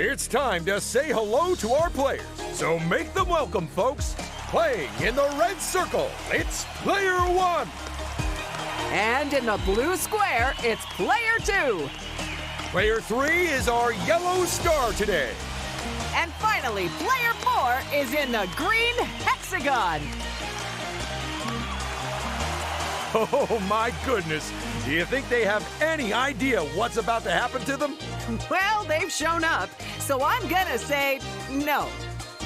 It's time to say hello to our players. So make them welcome, folks. Playing in the red circle, it's Player 1. And in the blue square, it's Player 2. Player 3 is our yellow star today. And finally, Player 4 is in the green hexagon. Oh my goodness. Do you think they have any idea what's about to happen to them? Well, they've shown up, so I'm gonna say no.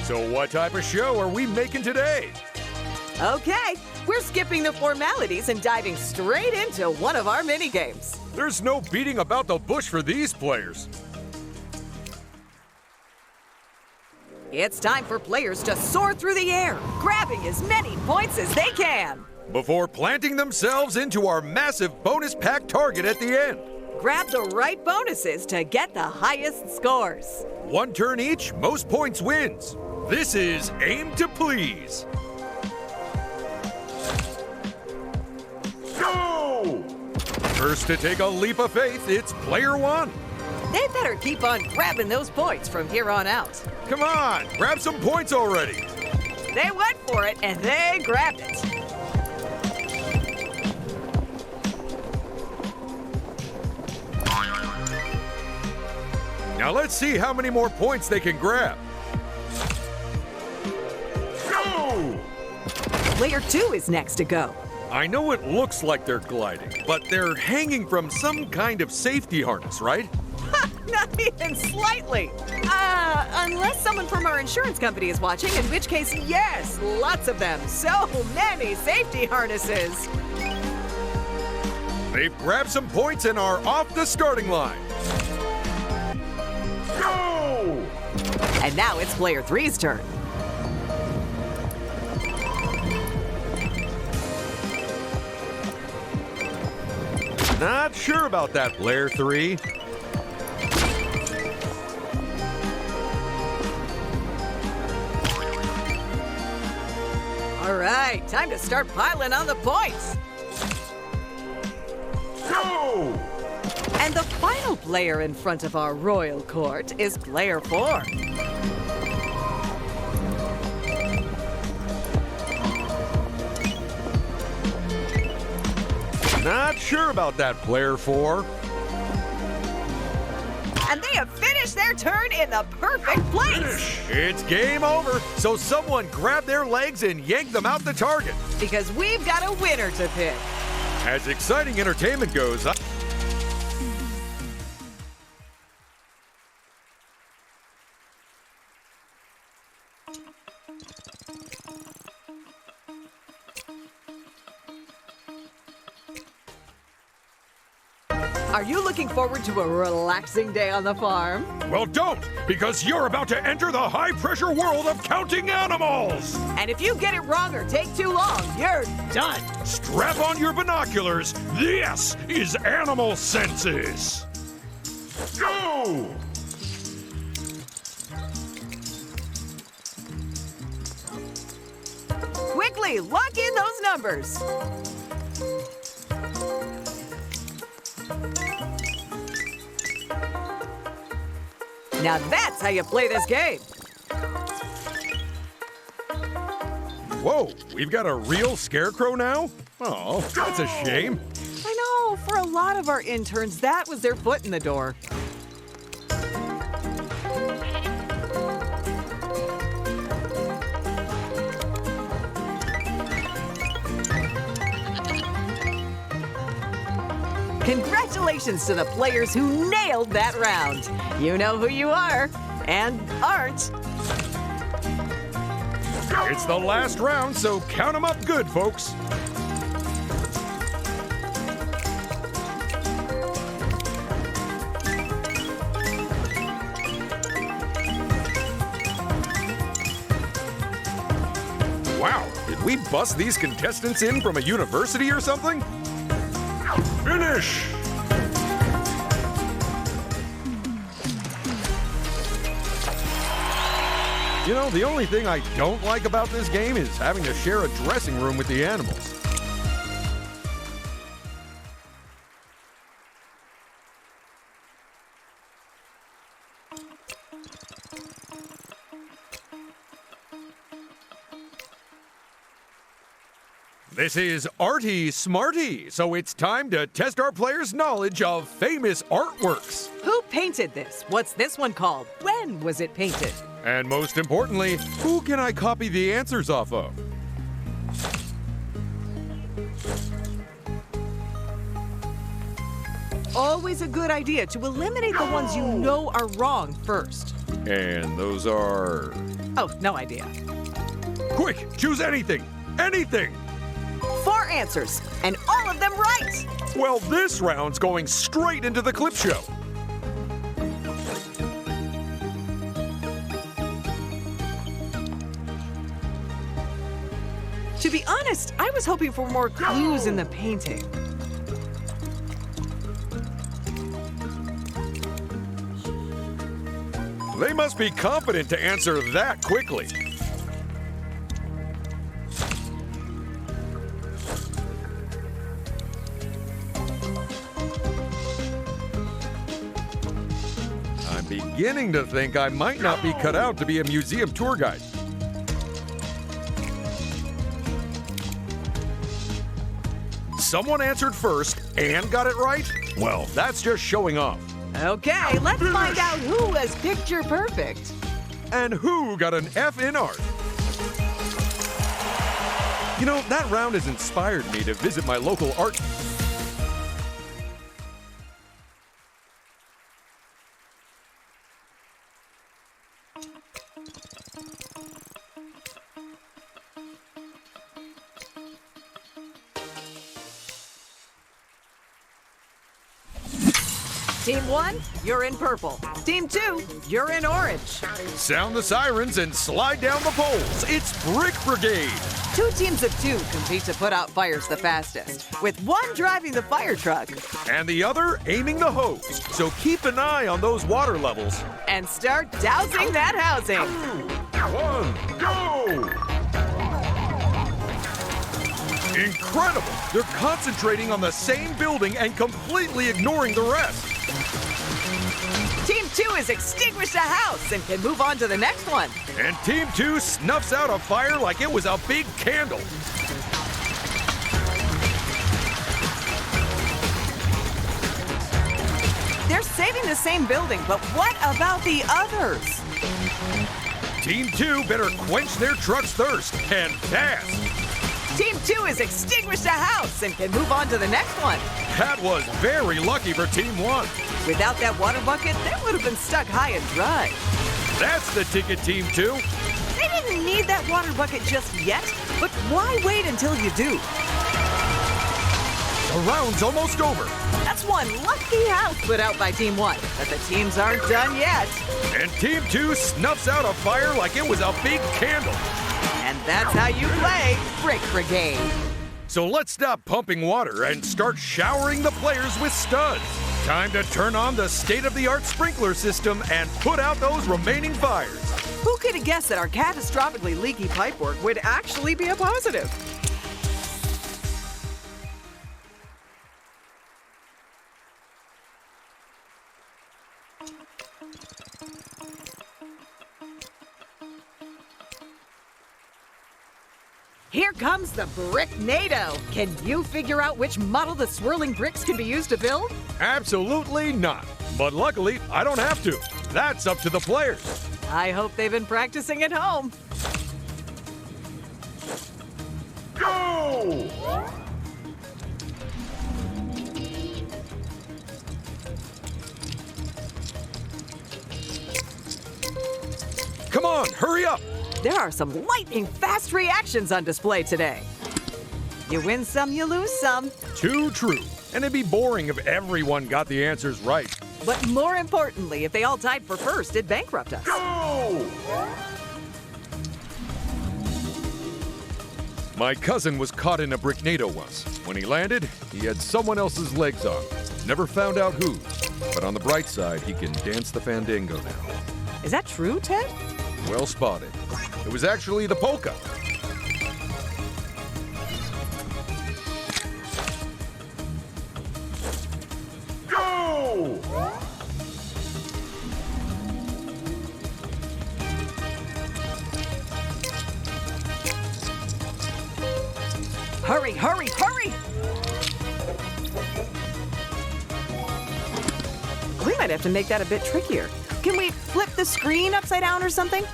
So what type of show are we making today? Okay, we're skipping the formalities and diving straight into one of our minigames. There's no beating about the bush for these players. It's time for players to soar through the air, grabbing as many points as they can. Before planting themselves into our massive bonus pack target at the end. Grab the right bonuses to get the highest scores. One turn each, most points wins. This is Aim to Please. Go! First to take a leap of faith, it's Player 1. They better keep on grabbing those points from here on out. Come on, grab some points already. They went for it and they grabbed it. Now let's see how many more points they can grab. Go! Player 2 is next to go. I know it looks like they're gliding, but they're hanging from some kind of safety harness, right? Not even slightly. Unless someone from our insurance company is watching, in which case, yes, lots of them. So many safety harnesses. They've grabbed some points and are off the starting line. Go! And now it's Player 3's turn. Not sure about that, Player 3. All right, time to start piling on the points. Go! And the final player in front of our royal court is Player 4. Not sure about that, Player 4. And they have finished their turn in the perfect place. It's game over, so someone grab their legs and yank them out the target. Because we've got a winner to pick. As exciting entertainment goes, Are you looking forward to a relaxing day on the farm? well, don't, because you're about to enter the high-pressure world of counting animals. And if you get it wrong or take too long, you're done. Strap on your binoculars. This is Animal Census. Go! Quickly, lock in those numbers. Now that's how you play this game. Whoa, we've got a real scarecrow now? Oh, that's a shame. I know, for a lot of our interns, that was their foot in the door. Congratulations to the players who nailed that round. You know who you are and aren't. It's the last round, so count them up good, folks. Wow, did we bust these contestants in from a university or something? Finish! You know, the only thing I don't like about this game is having to share a dressing room with the animals. This is Arty Smarty, so it's time to test our players' knowledge of famous artworks. Who painted this? What's this one called? When was it painted? And most importantly, who can I copy the answers off of? Always a good idea to eliminate the ones you know are wrong first. And those are... Oh, no idea. Quick, choose anything! Anything! 4 answers, and all of them right! Well, this round's going straight into the clip show. To be honest, I was hoping for more clues in the painting. They must be confident to answer that quickly. I'm beginning to think I might not be cut out to be a museum tour guide. Someone answered first and got it right? Well, that's just showing off. Okay, let's find out who was picture perfect. And who got an F in art? You know, that round has inspired me to visit my local art. Team 1, you're in purple. Team 2, you're in orange. Sound the sirens and slide down the poles. It's Brick Brigade. 2 teams of 2 compete to put out fires the fastest, with one driving the fire truck. And the other aiming the hose. So keep an eye on those water levels. And start dousing that housing. 1, go! Incredible! They're concentrating on the same building and completely ignoring the rest. Team 2 has extinguished a house and can move on to the next one. And Team 2 snuffs out a fire like it was a big candle. They're saving the same building, but what about the others? Team 2 better quench their truck's thirst and fast. Team 2 has extinguished a house and can move on to the next one. That was very lucky for Team 1. Without that water bucket, they would have been stuck high and dry. That's the ticket, Team 2. They didn't need that water bucket just yet, but why wait until you do? The round's almost over. That's one lucky house put out by Team 1, but the teams aren't done yet. And Team 2 snuffs out a fire like it was a big candle. And that's how you play Brick Brigade. So let's stop pumping water and start showering the players with studs. Time to turn on the state-of-the-art sprinkler system and put out those remaining fires. Who could have guessed that our catastrophically leaky pipework would actually be a positive? Here comes the Bricknado. Can you figure out which model the swirling bricks can be used to build? Absolutely not. But luckily, I don't have to. That's up to the players. I hope they've been practicing at home. Go! Come on, hurry up! There are some lightning-fast reactions on display today. You win some, you lose some. Too true. And it'd be boring if everyone got the answers right. But more importantly, if they all tied for first, it'd bankrupt us. Go! My cousin was caught in a Bricknado once. When he landed, he had someone else's legs on. Never found out whose. But on the bright side, he can dance the fandango now. Is that true, Ted? Well spotted. It was actually the polka. Go! Hurry, hurry! We might have to make that a bit trickier. Can we flip the screen upside down or something?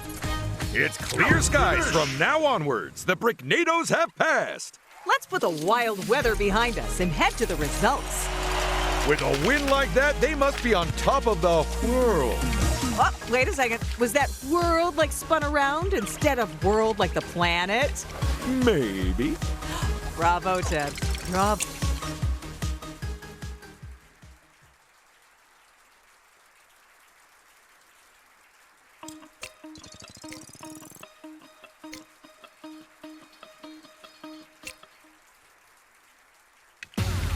It's clear skies from now onwards. The Bricknados have passed. Let's put the wild weather behind us and head to the results. With a win like that, they must be on top of the world. Oh, wait a second. Was that world like spun around instead of world like the planet? Maybe. Bravo, Ted. Bravo.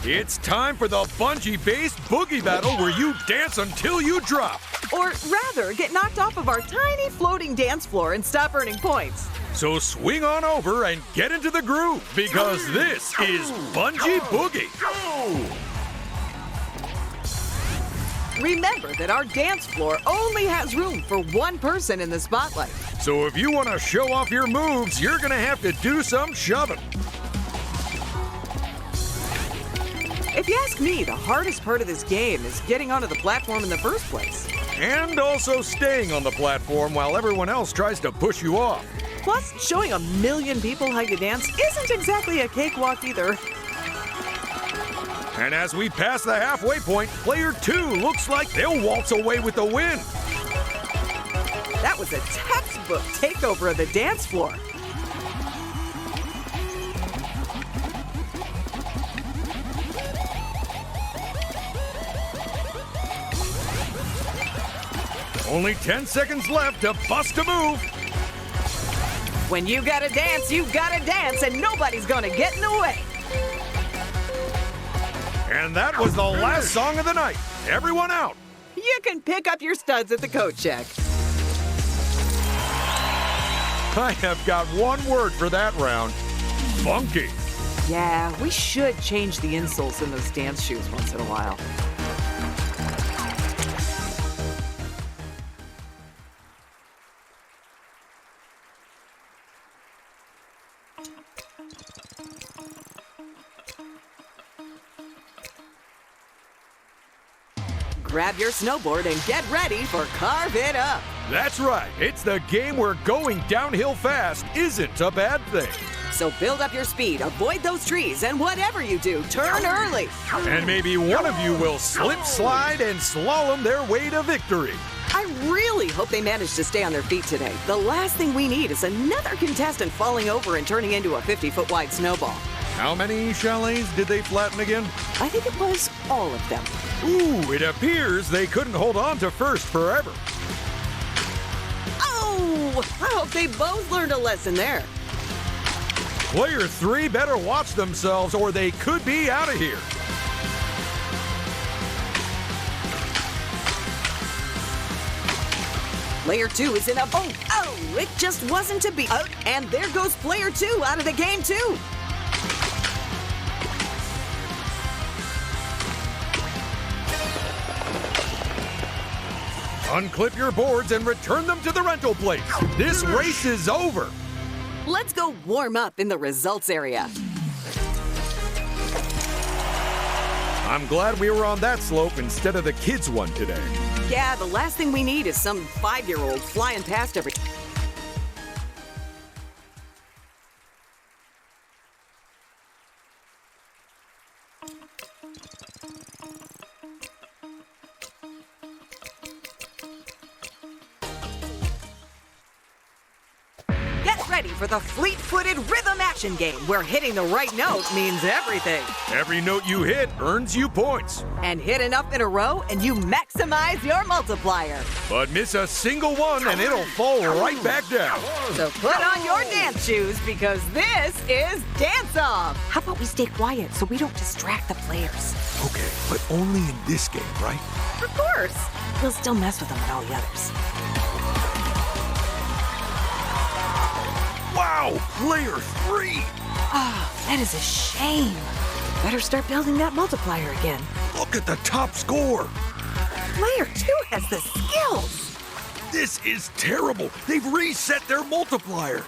It's time for the Bungee-based boogie battle where you dance until you drop. Or rather, get knocked off of our tiny floating dance floor and stop earning points. So swing on over and get into the groove because this is Bungee Boogie. Remember that our dance floor only has room for one person in the spotlight. So if you want to show off your moves, you're going to have to do some shoving. If you ask me, the hardest part of this game is getting onto the platform in the first place. And also staying on the platform while everyone else tries to push you off. Plus, showing 1 million people how you dance isn't exactly a cakewalk either. And as we pass the halfway point, player 2 looks like they'll waltz away with the win. That was a textbook takeover of the dance floor. Only 10 seconds left to bust a move. When you gotta dance, and nobody's gonna get in the way. And that was the last song of the night. Everyone out. You can pick up your studs at the coat check. I have got one word for that round. Funky. Yeah, we should change the insoles in those dance shoes once in a while. Grab your snowboard and get ready for Carve It Up. That's right. It's the game where going downhill fast isn't a bad thing. So build up your speed, avoid those trees, and whatever you do, turn early. And maybe one of you will slip, slide, and slalom their way to victory. I really hope they manage to stay on their feet today. The last thing we need is another contestant falling over and turning into a 50-foot wide snowball. How many chalets did they flatten again? I think it was all of them. Ooh, it appears they couldn't hold on to first forever. Oh, I hope they both learned a lesson there. Player 3 better watch themselves or they could be out of here. Player 2 is in a boat. Oh, it just wasn't to be. Oh, and there goes player 2 out of the game too. Unclip your boards and return them to the rental place. This race is over. Let's go warm up in the results area. I'm glad we were on that slope instead of the kids' one today. Yeah, the last thing we need is some 5-year-old flying past every... Get ready for the fleet-footed rhythm action game where hitting the right note means everything. Every note you hit earns you points. And hit enough in a row and you maximize your multiplier. But miss a single one and it'll fall right back down. So put on your dance shoes because this is Dance Off. How about we stay quiet so we don't distract the players? Okay, but only in this game, right? Of course. We'll still mess with them in all the others. Wow, player 3. Oh, that is a shame. Better start building that multiplier again. Look at the top score. Player 2 has the skills. This is terrible. They've reset their multiplier.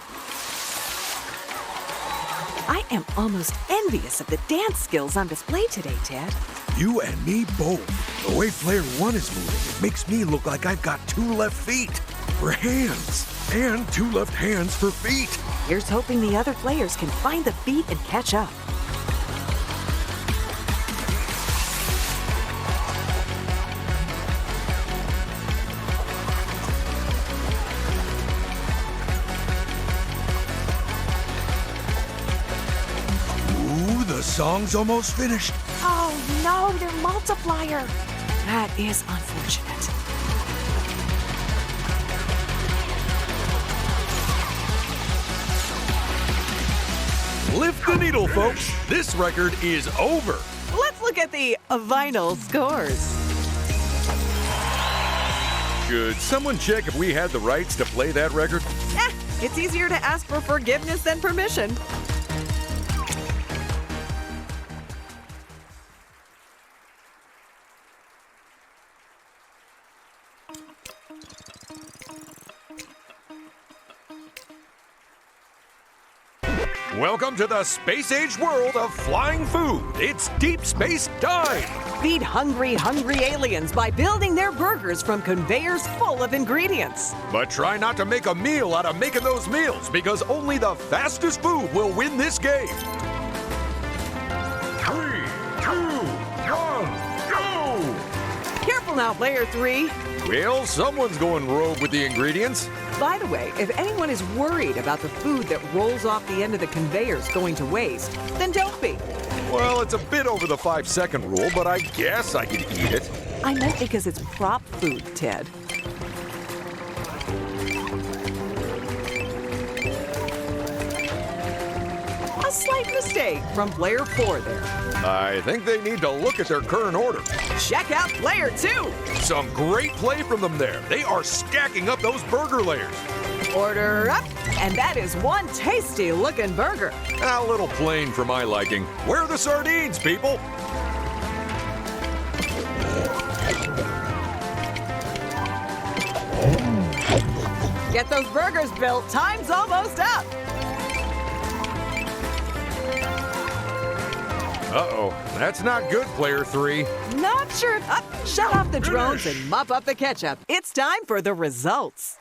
I am almost envious of the dance skills on display today, Ted. You and me both. The way Player 1 is moving, it makes me look like I've got 2 left feet for hands and 2 left hands for feet. Here's hoping the other players can find the feet and catch up. The song's almost finished. Oh no, their multiplier. That is unfortunate. Lift the needle, folks. This record is over. Let's look at the vinyl scores. Should someone check if we had the rights to play that record? It's easier to ask for forgiveness than permission. Welcome to the space-age world of flying food. It's Deep Space Dine. Feed hungry aliens by building their burgers from conveyors full of ingredients. But try not to make a meal out of making those meals, because only the fastest food will win this game. 3, 2, 1, go! Careful now, Player 3. Well, someone's going rogue with the ingredients. By the way, if anyone is worried about the food that rolls off the end of the conveyors going to waste, then don't be. Well, it's a bit over the 5-second rule, but I guess I could eat it. I meant because it's prop food, Ted. A slight mistake from Player 4 there. I think they need to look at their current order. Check out Player 2. Some great play from them there. They are stacking up those burger layers. Order up, and that is one tasty-looking burger. A little plain for my liking. Where are the sardines, people? Get those burgers built. Time's almost up. Uh-oh, that's not good, Player 3. Not sure. Shut off the drones and mop up the ketchup. It's time for the results.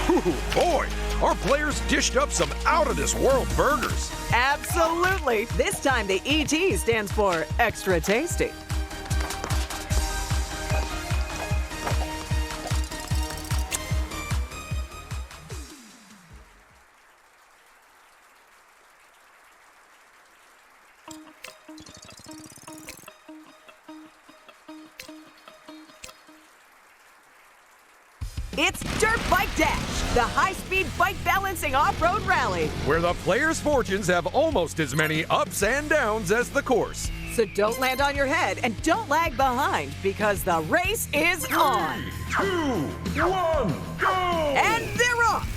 Ooh, boy, our players dished up some out-of-this-world burgers. Absolutely. This time the ET stands for extra tasty. It's Dirtbike Dash, the high-speed bike balancing off-road rally. Where the players' fortunes have almost as many ups and downs as the course. So don't land on your head and don't lag behind because the race is on. 3, 2, 1, go! And they're off.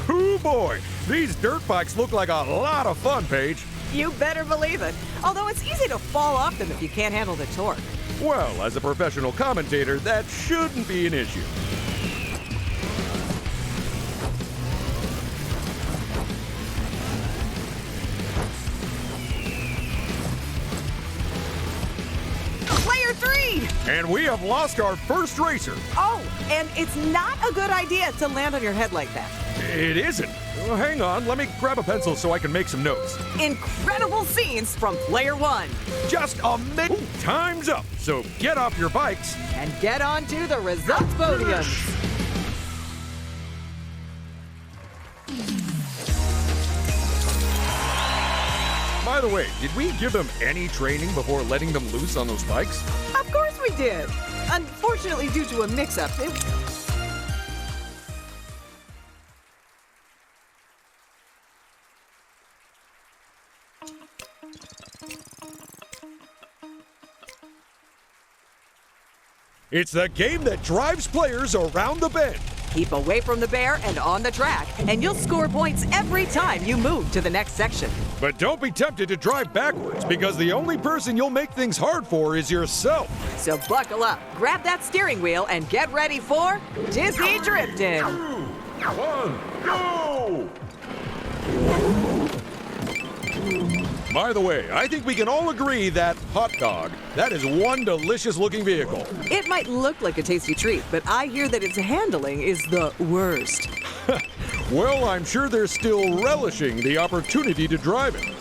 Oh boy, these dirt bikes look like a lot of fun, Paige. You better believe it. Although it's easy to fall off them if you can't handle the torque. Well, as a professional commentator, that shouldn't be an issue. Player 3! And we have lost our first racer. Oh, and it's not a good idea to land on your head like that. It isn't. Well, hang on, let me grab a pencil so I can make some notes. Incredible scenes from Player 1. Just a minute. Time's up. So get off your bikes. And get on to the results podiums. By the way, did we give them any training before letting them loose on those bikes? Of course we did. Unfortunately, due to a mix-up, It's the game that drives players around the bend. Keep away from the bear and on the track, and you'll score points every time you move to the next section. But don't be tempted to drive backwards, because the only person you'll make things hard for is yourself. So buckle up, grab that steering wheel, and get ready for Dizzy Driftin'. 2, 1, go! By the way, I think we can all agree that hot dog, that is one delicious looking vehicle. It might look like a tasty treat, but I hear that its handling is the worst. Well, I'm sure they're still relishing the opportunity to drive it.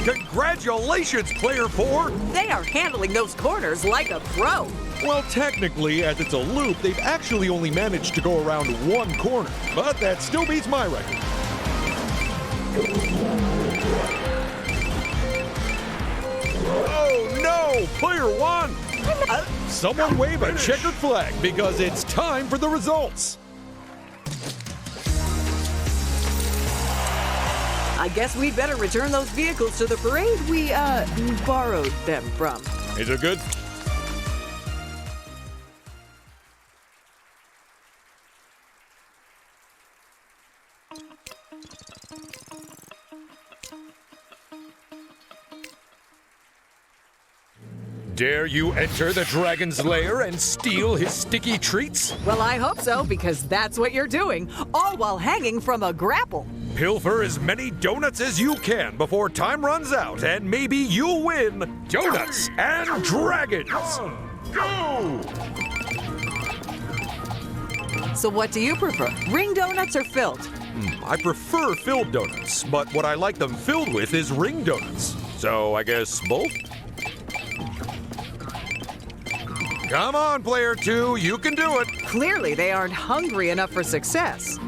Congratulations, Player 4! They are handling those corners like a pro. Well, technically, as it's a loop, they've actually only managed to go around one corner, but that still beats my record. Oh no! Player 1! Someone wave a checkered flag because it's time for the results. I guess we'd better return those vehicles to the parade we, borrowed them from. Is it good? Dare you enter the dragon's lair and steal his sticky treats? Well, I hope so, because that's what you're doing, all while hanging from a grapple. Pilfer as many donuts as you can before time runs out, and maybe you'll win Donuts and Dragons! Go! So what do you prefer, ring donuts or filled? I prefer filled donuts, but what I like them filled with is ring donuts. So I guess both? Come on, Player 2, you can do it! Clearly, they aren't hungry enough for success.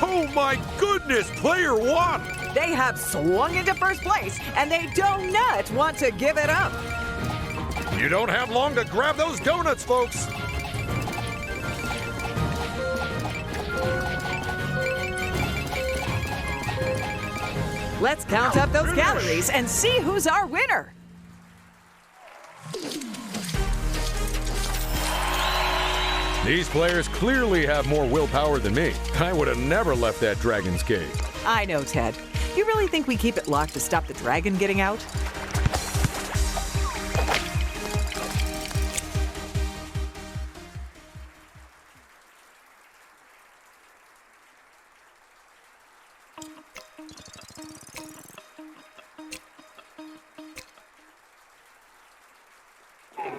Oh my goodness, Player 1! They have swung into first place, and they do not want to give it up. You don't have long to grab those donuts, folks! Let's count up those calories and see who's our winner. These players clearly have more willpower than me. I would have never left that dragon's cave. I know, Ted. You really think we keep it locked to stop the dragon getting out?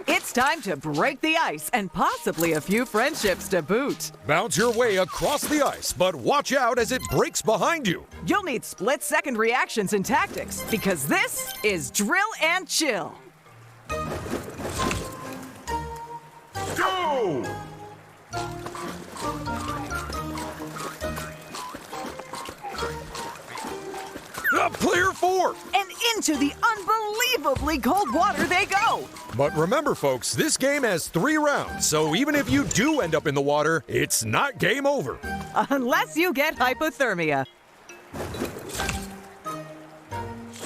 It's time to break the ice and possibly a few friendships to boot. Bounce your way across the ice, but watch out as it breaks behind you. You'll need split-second reactions and tactics, because this is Drill and Chill. Go! Player 4! And into the unbelievably cold water they go. But remember, folks, this game has 3 rounds, so even if you do end up in the water, it's not game over. Unless you get hypothermia.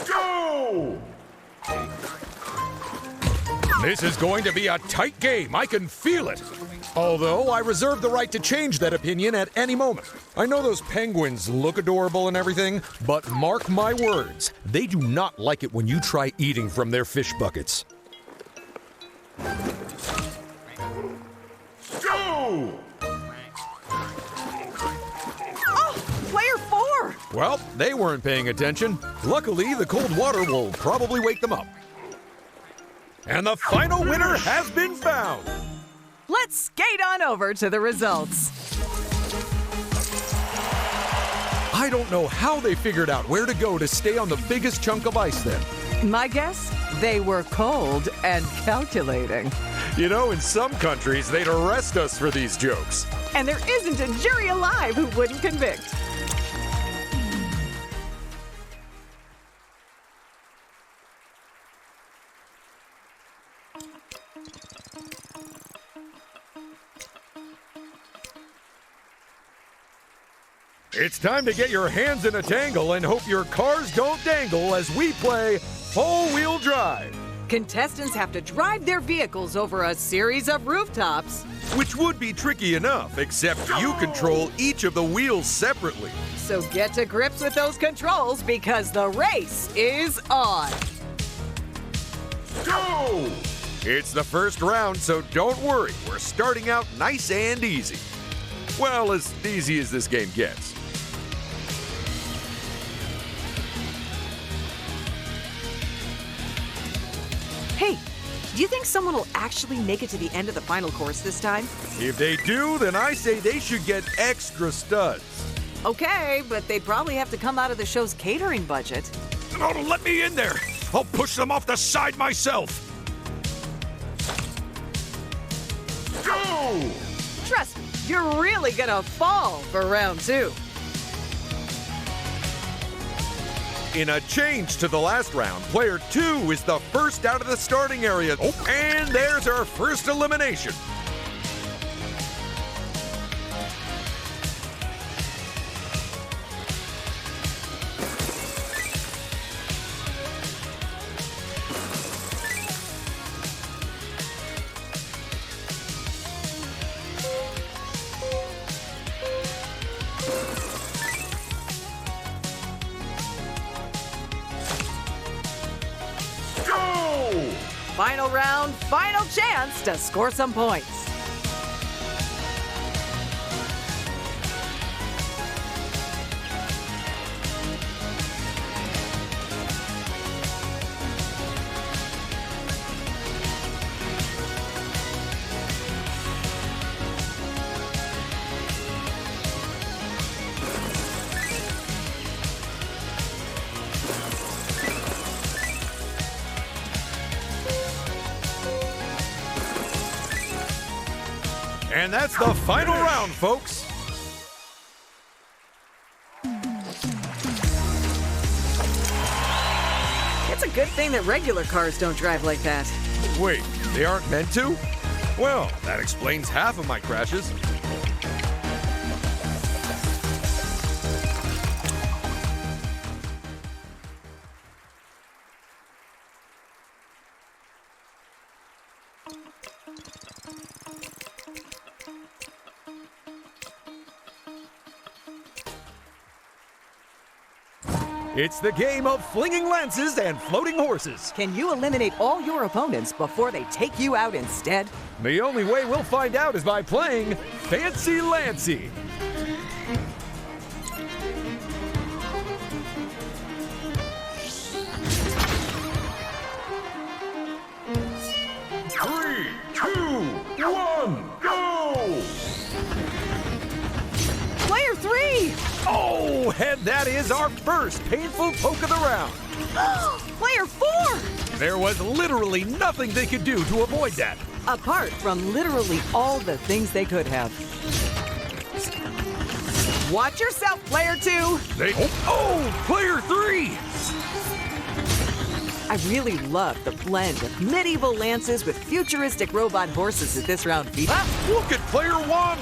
Go! This is going to be a tight game. I can feel it. Although I reserve the right to change that opinion at any moment. I know those penguins look adorable and everything, but mark my words, they do not like it when you try eating from their fish buckets. Go! Oh, Player 4! Well, they weren't paying attention. Luckily, the cold water will probably wake them up. And the final winner has been found! Let's skate on over to the results. I don't know how they figured out where to go to stay on the biggest chunk of ice then. My guess? They were cold and calculating. You know, in some countries, they'd arrest us for these jokes. And there isn't a jury alive who wouldn't convict. It's time to get your hands in a tangle and hope your cars don't dangle as we play four-wheel drive. Contestants have to drive their vehicles over a series of rooftops. Which would be tricky enough, except you control each of the wheels separately. So get to grips with those controls because the race is on. Go! It's the first round, so don't worry. We're starting out nice and easy. Well, as easy as this game gets. Hey, do you think someone will actually make it to the end of the final course this time? If they do, then I say they should get extra studs. Okay, but they'd probably have to come out of the show's catering budget. Oh, let me in there. I'll push them off the side myself. Go! Trust me, you're really gonna fall for round 2. In a change to the last round, player 2 is the first out of the starting area. Oh, and there's our first elimination. Final round, final chance to score some points. And that's the final round, folks. It's a good thing that regular cars don't drive like that. Wait, they aren't meant to? Well, that explains half of my crashes. It's the game of flinging lances and floating horses. Can you eliminate all your opponents before they take you out instead? The only way we'll find out is by playing Fancy Lancy. Three, two, one, go! Player 3! Oh, and that is our first painful poke of the round. Player 4! There was literally nothing they could do to avoid that. Apart from literally all the things they could have. Watch yourself, player 2! Oh, player 3! I really love the blend of medieval lances with futuristic robot horses that this round features. Look at player 1!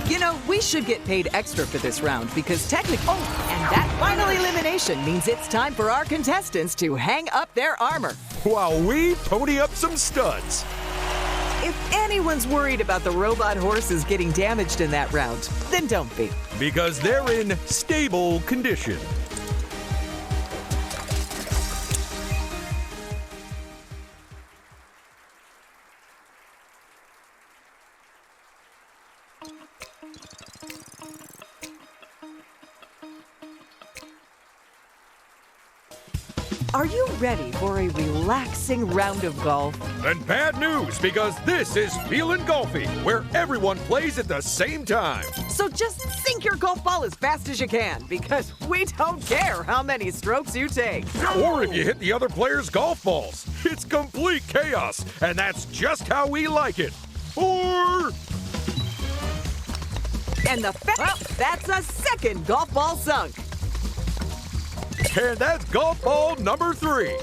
You know, we should get paid extra for this round because technically... Oh, and that final elimination means it's time for our contestants to hang up their armor. While we pony up some studs. If anyone's worried about the robot horses getting damaged in that round, then don't be. Because they're in stable condition. Are you ready for a relaxing round of golf? Then bad news, because this is Feelin' Golfy, where everyone plays at the same time. So just sink your golf ball as fast as you can, because we don't care how many strokes you take. Or if you hit the other player's golf balls. It's complete chaos, and that's just how we like it. And that's a second golf ball sunk. And that's golf ball number 3.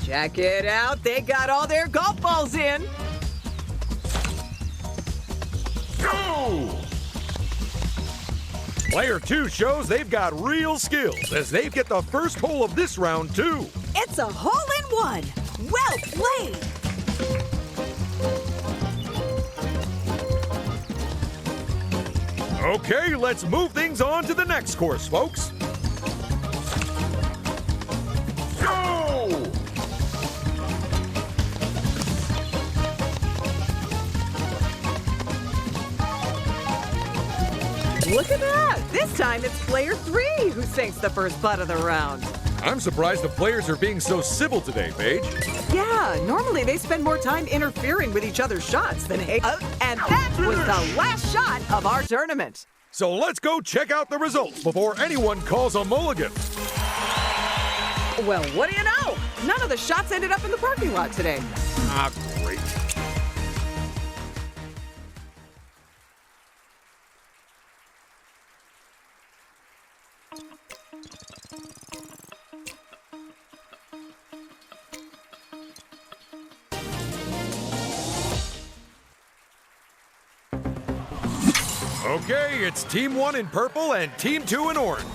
Check it out. They got all their golf balls in. Go! Player 2 shows they've got real skills as they get the first hole of this round, too. It's a hole-in-one. Well played. Okay, let's move things on to the next course, folks. Go! Look at that. This time it's player 3 who sinks the first putt of the round. I'm surprised the players are being so civil today, Paige. Yeah, normally they spend more time interfering with each other's shots than and that was the last shot of our tournament. So let's go check out the results before anyone calls a mulligan. Well, what do you know? None of the shots ended up in the parking lot today. Ah, great. Okay, it's Team 1 in purple and Team 2 in orange.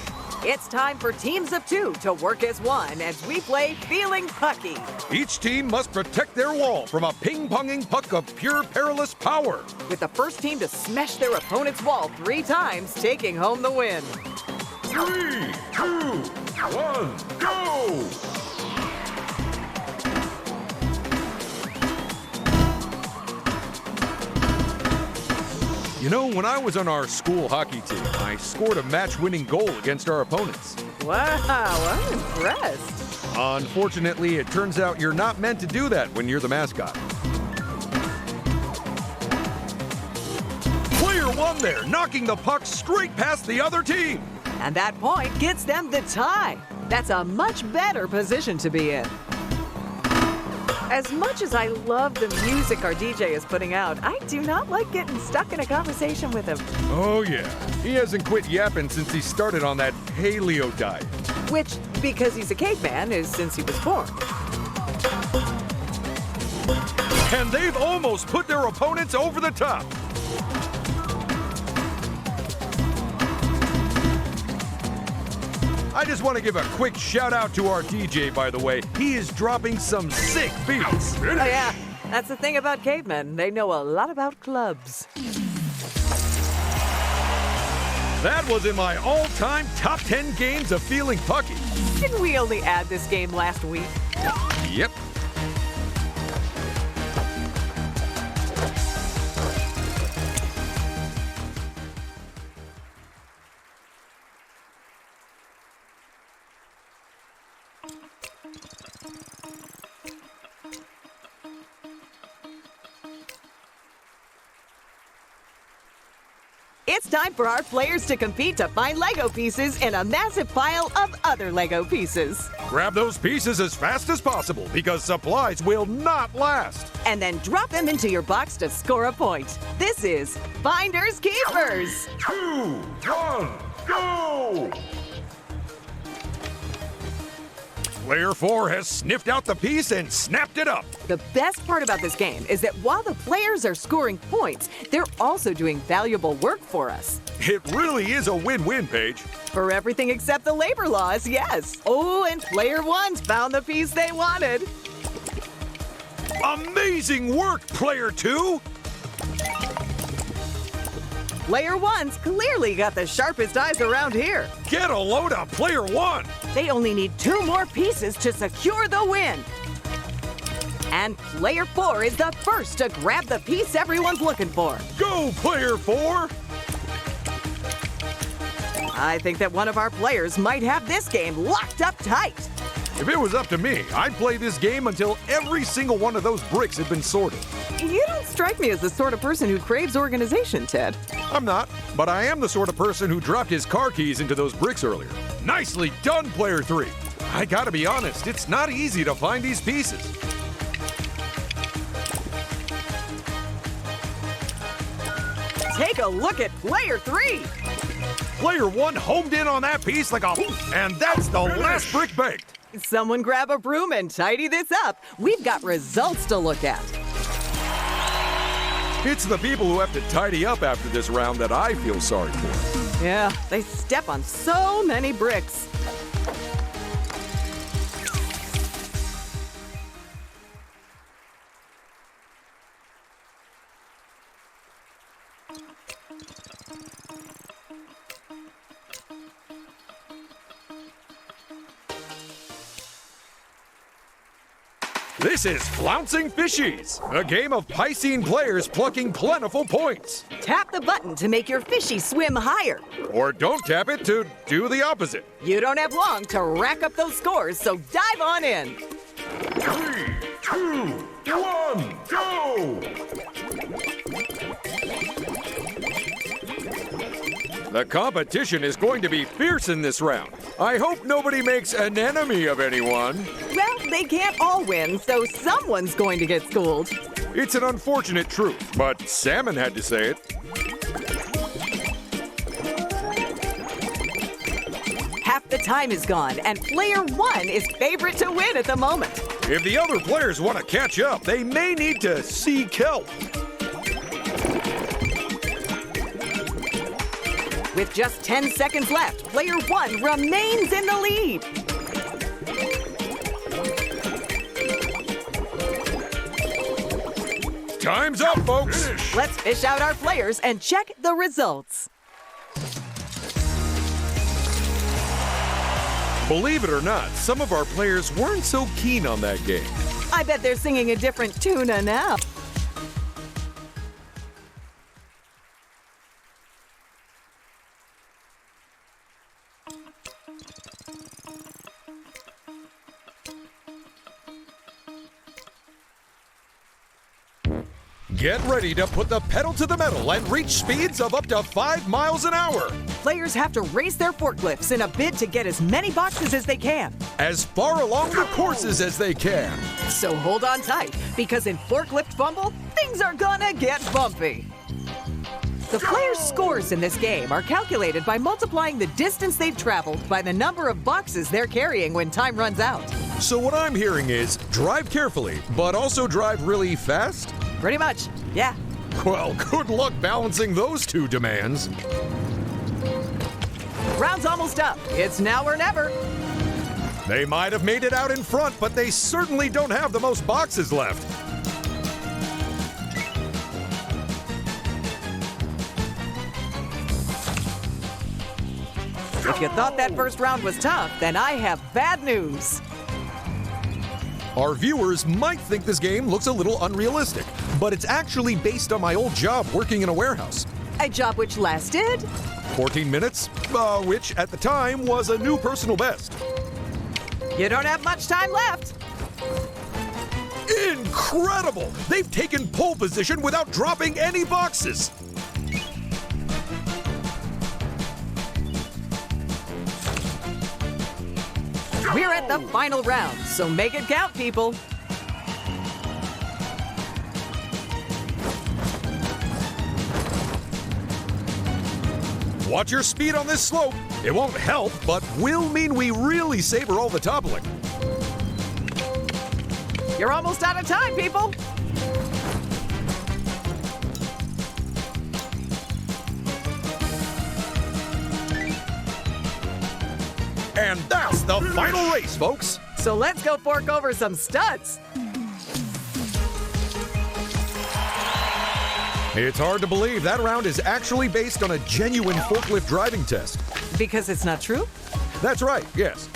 It's time for teams of 2 to work as one as we play Feeling Pucky. Each team must protect their wall from a ping-ponging puck of pure Perilous power. With the first team to smash their opponent's wall 3 times, taking home the win. 3, 2, 1, go! You know, when I was on our school hockey team, I scored a match-winning goal against our opponents. Wow, I'm impressed. Unfortunately, it turns out you're not meant to do that when you're the mascot. Player 1 there, knocking the puck straight past the other team. And that point gets them the tie. That's a much better position to be in. As much as I love the music our DJ is putting out, I do not like getting stuck in a conversation with him. Oh yeah, he hasn't quit yapping since he started on that paleo diet. Which, because he's a caveman, is since he was born. And they've almost put their opponents over the top. I just want to give a quick shout out to our DJ, by the way. He is dropping some sick beats. Oh yeah, that's the thing about cavemen. They know a lot about clubs. That was in my all-time top 10 games of Feeling Pucky. Didn't we only add this game last week? Yep. It's time for our players to compete to find Lego pieces in a massive pile of other Lego pieces. Grab those pieces as fast as possible because supplies will not last. And then drop them into your box to score a point. This is Finders Keepers. 2, 1, go! Player 4 has sniffed out the piece and snapped it up. The best part about this game is that while the players are scoring points, they're also doing valuable work for us. It really is a win-win, Paige. For everything except the labor laws, yes. Oh, and player 1's found the piece they wanted. Amazing work, player 2! Player 1's clearly got the sharpest eyes around here. Get a load of player 1! They only need 2 more pieces to secure the win. And player 4 is the first to grab the piece everyone's looking for. Go, player 4! I think that one of our players might have this game locked up tight. If it was up to me, I'd play this game until every single one of those bricks had been sorted. You don't strike me as the sort of person who craves organization, Ted. I'm not, but I am the sort of person who dropped his car keys into those bricks earlier. Nicely done, player 3. I gotta be honest, it's not easy to find these pieces. Take a look at player 3. Player 1 homed in on that piece like a... And that's the last brick baked. Someone grab a broom and tidy this up. We've got results to look at. It's the people who have to tidy up after this round that I feel sorry for. Yeah, they step on so many bricks. This is Flouncing Fishies, a game of Piscine players plucking plentiful points. Tap the button to make your fishy swim higher. Or don't tap it to do the opposite. You don't have long to rack up those scores, so dive on in. 3, 2, 1, go! The competition is going to be fierce in this round. I hope nobody makes an enemy of anyone. Well, they can't all win, so someone's going to get schooled. It's an unfortunate truth, but Salmon had to say it. Half the time is gone, and player 1 is favorite to win at the moment. If the other players want to catch up, they may need to seek help. With just 10 seconds left, player 1 remains in the lead. Time's up, folks. Let's fish out our players and check the results. Believe it or not, some of our players weren't so keen on that game. I bet they're singing a different tuna now. Get ready to put the pedal to the metal and reach speeds of up to 5 miles an hour. Players have to race their forklifts in a bid to get as many boxes as they can. As far along the courses as they can. So hold on tight, because in Forklift Fumble, things are gonna get bumpy. The players' scores in this game are calculated by multiplying the distance they've traveled by the number of boxes they're carrying when time runs out. So what I'm hearing is, drive carefully, but also drive really fast? Pretty much, yeah. Well, good luck balancing those two demands. Round's almost up. It's now or never. They might have made it out in front, but they certainly don't have the most boxes left. If you thought that first round was tough, then I have bad news. Our viewers might think this game looks a little unrealistic, but it's actually based on my old job working in a warehouse. A job which lasted 14 minutes, which at the time was a new personal best. You don't have much time left. Incredible! They've taken pole position without dropping any boxes. We're at the final round, so make it count, people. Watch your speed on this slope. It won't help, but will mean we really savor all the toppling. You're almost out of time, people. And that's the final race, folks. So let's go fork over some studs. It's hard to believe that round is actually based on a genuine forklift driving test. Because it's not true? That's right, yes.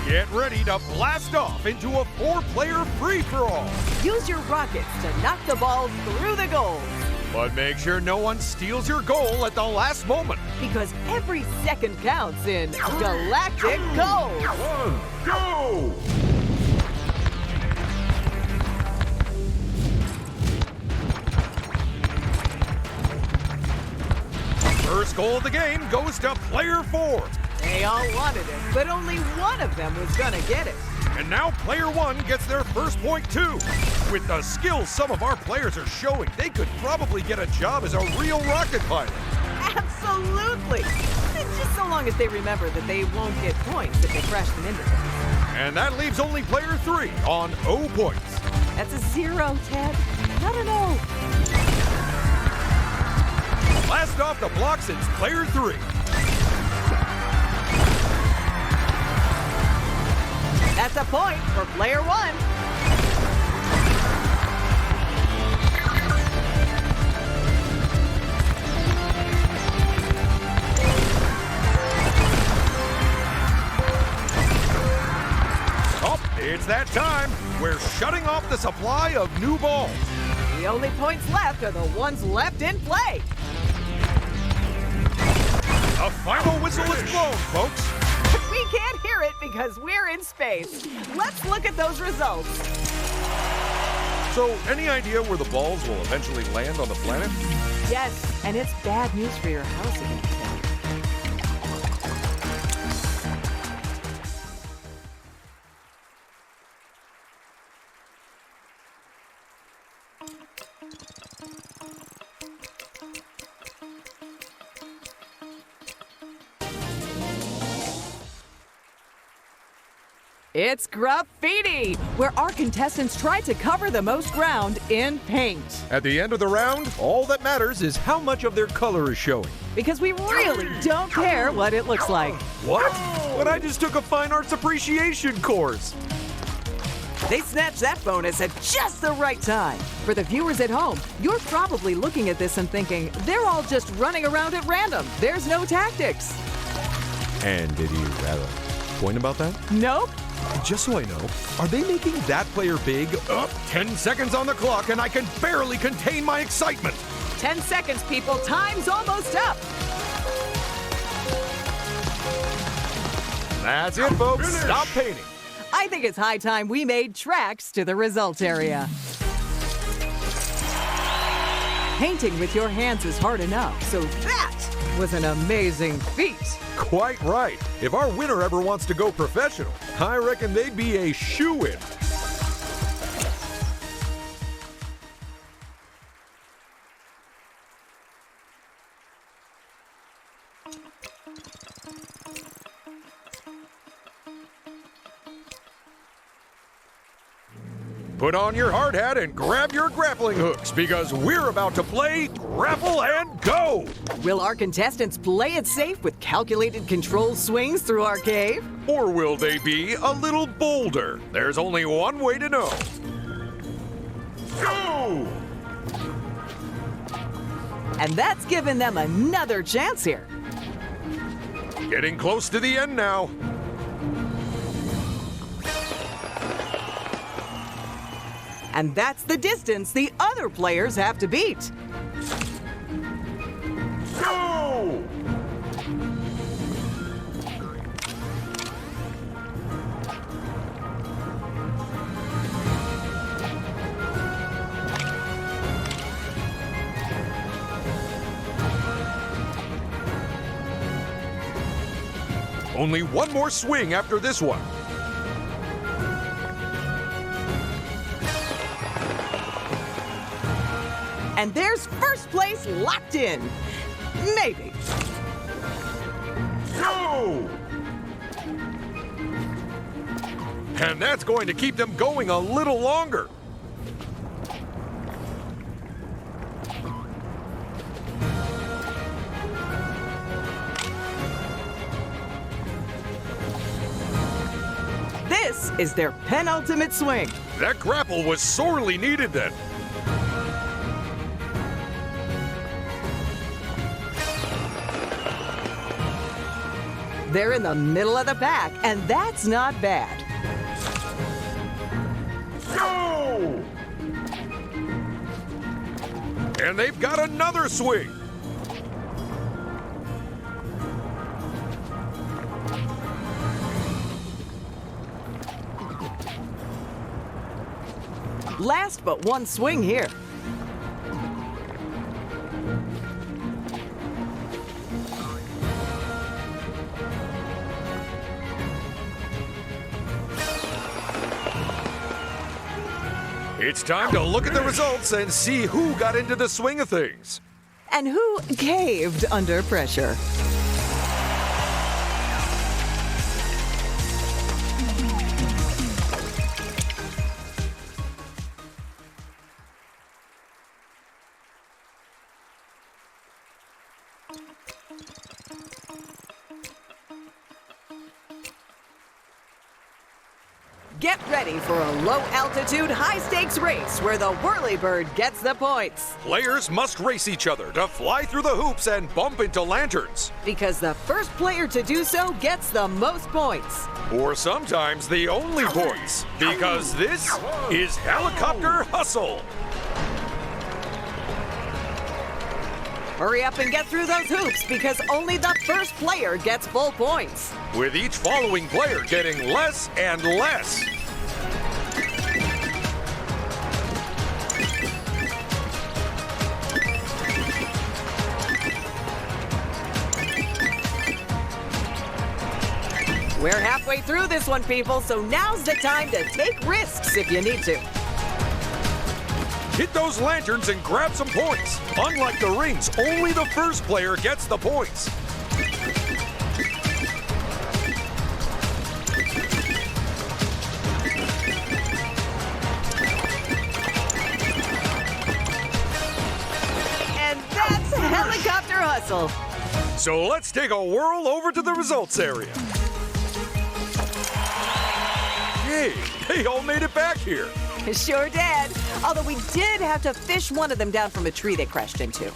Get ready to blast off into a 4-player free-for-all. Use your rockets to knock the balls through the goals. But make sure no one steals your goal at the last moment. Because every second counts in Galactic goals. 1, go! First goal of the game goes to player 4. They all wanted it, but only one of them was gonna get it. And now player one gets their first point too. With the skills some of our players are showing, they could probably get a job as a real rocket pilot. Absolutely! Just so long as they remember that they won't get points if they crash them into things. And that leaves only player three on 0 points. That's a 0, Ted. Not an O. Last off the block since player three. That's a point for player one. Oh, it's that time. We're shutting off the supply of new balls. The only points left are the ones left in play. The final whistle is blown, folks. We can't hear it because we're in space. Let's look at those results. So, any idea where the balls will eventually land on the planet? Yes, and it's bad news for your house again. It's Graffeeti, where our contestants try to cover the most ground in paint. At the end of the round, all that matters is how much of their color is showing. Because we really don't care what it looks like. What? But I just took a fine arts appreciation course. They snatched that bonus at just the right time. For the viewers at home, you're probably looking at this and thinking, they're all just running around at random. There's no tactics. And did he have a point about that? Nope. Just so I know, are they making that player big? 10 seconds on the clock and I can barely contain my excitement. 10 seconds, people. Time's almost up. That's it, folks. Finish. Stop painting. I think it's high time we made tracks to the results area. Painting with your hands is hard enough, so that was an amazing feat. Quite right. If our winner ever wants to go professional, I reckon they'd be a shoo-in. Put on your hard hat and grab your grappling hooks because we're about to play Grapple and Go! Will our contestants play it safe with calculated control swings through our cave? Or will they be a little bolder? There's only one way to know. Go! And that's given them another chance here. Getting close to the end now. And that's the distance the other players have to beat. Go! Only one more swing after this one. And there's first place locked in. Maybe. Go! And that's going to keep them going a little longer. This is their penultimate swing. That grapple was sorely needed then. They're in the middle of the pack, and that's not bad. Go! And they've got another swing. Last but one swing here. It's time to look at the results and see who got into the swing of things. And who caved under pressure. Get ready for a low-altitude, high-stakes race where the whirlybird gets the points. Players must race each other to fly through the hoops and bump into lanterns. Because the first player to do so gets the most points. Or sometimes the only points. Because this is Helicopter Hustle. Hurry up and get through those hoops because only the first player gets full points. With each following player getting less and less. We're halfway through this one, people, so now's the time to take risks if you need to. Hit those lanterns and grab some points. Unlike the rings, only the first player gets the points. And that's Helicopter Hustle. So let's take a whirl over to the results area. Hey, they all made it back here. Sure did. Although we did have to fish one of them down from a tree they crashed into.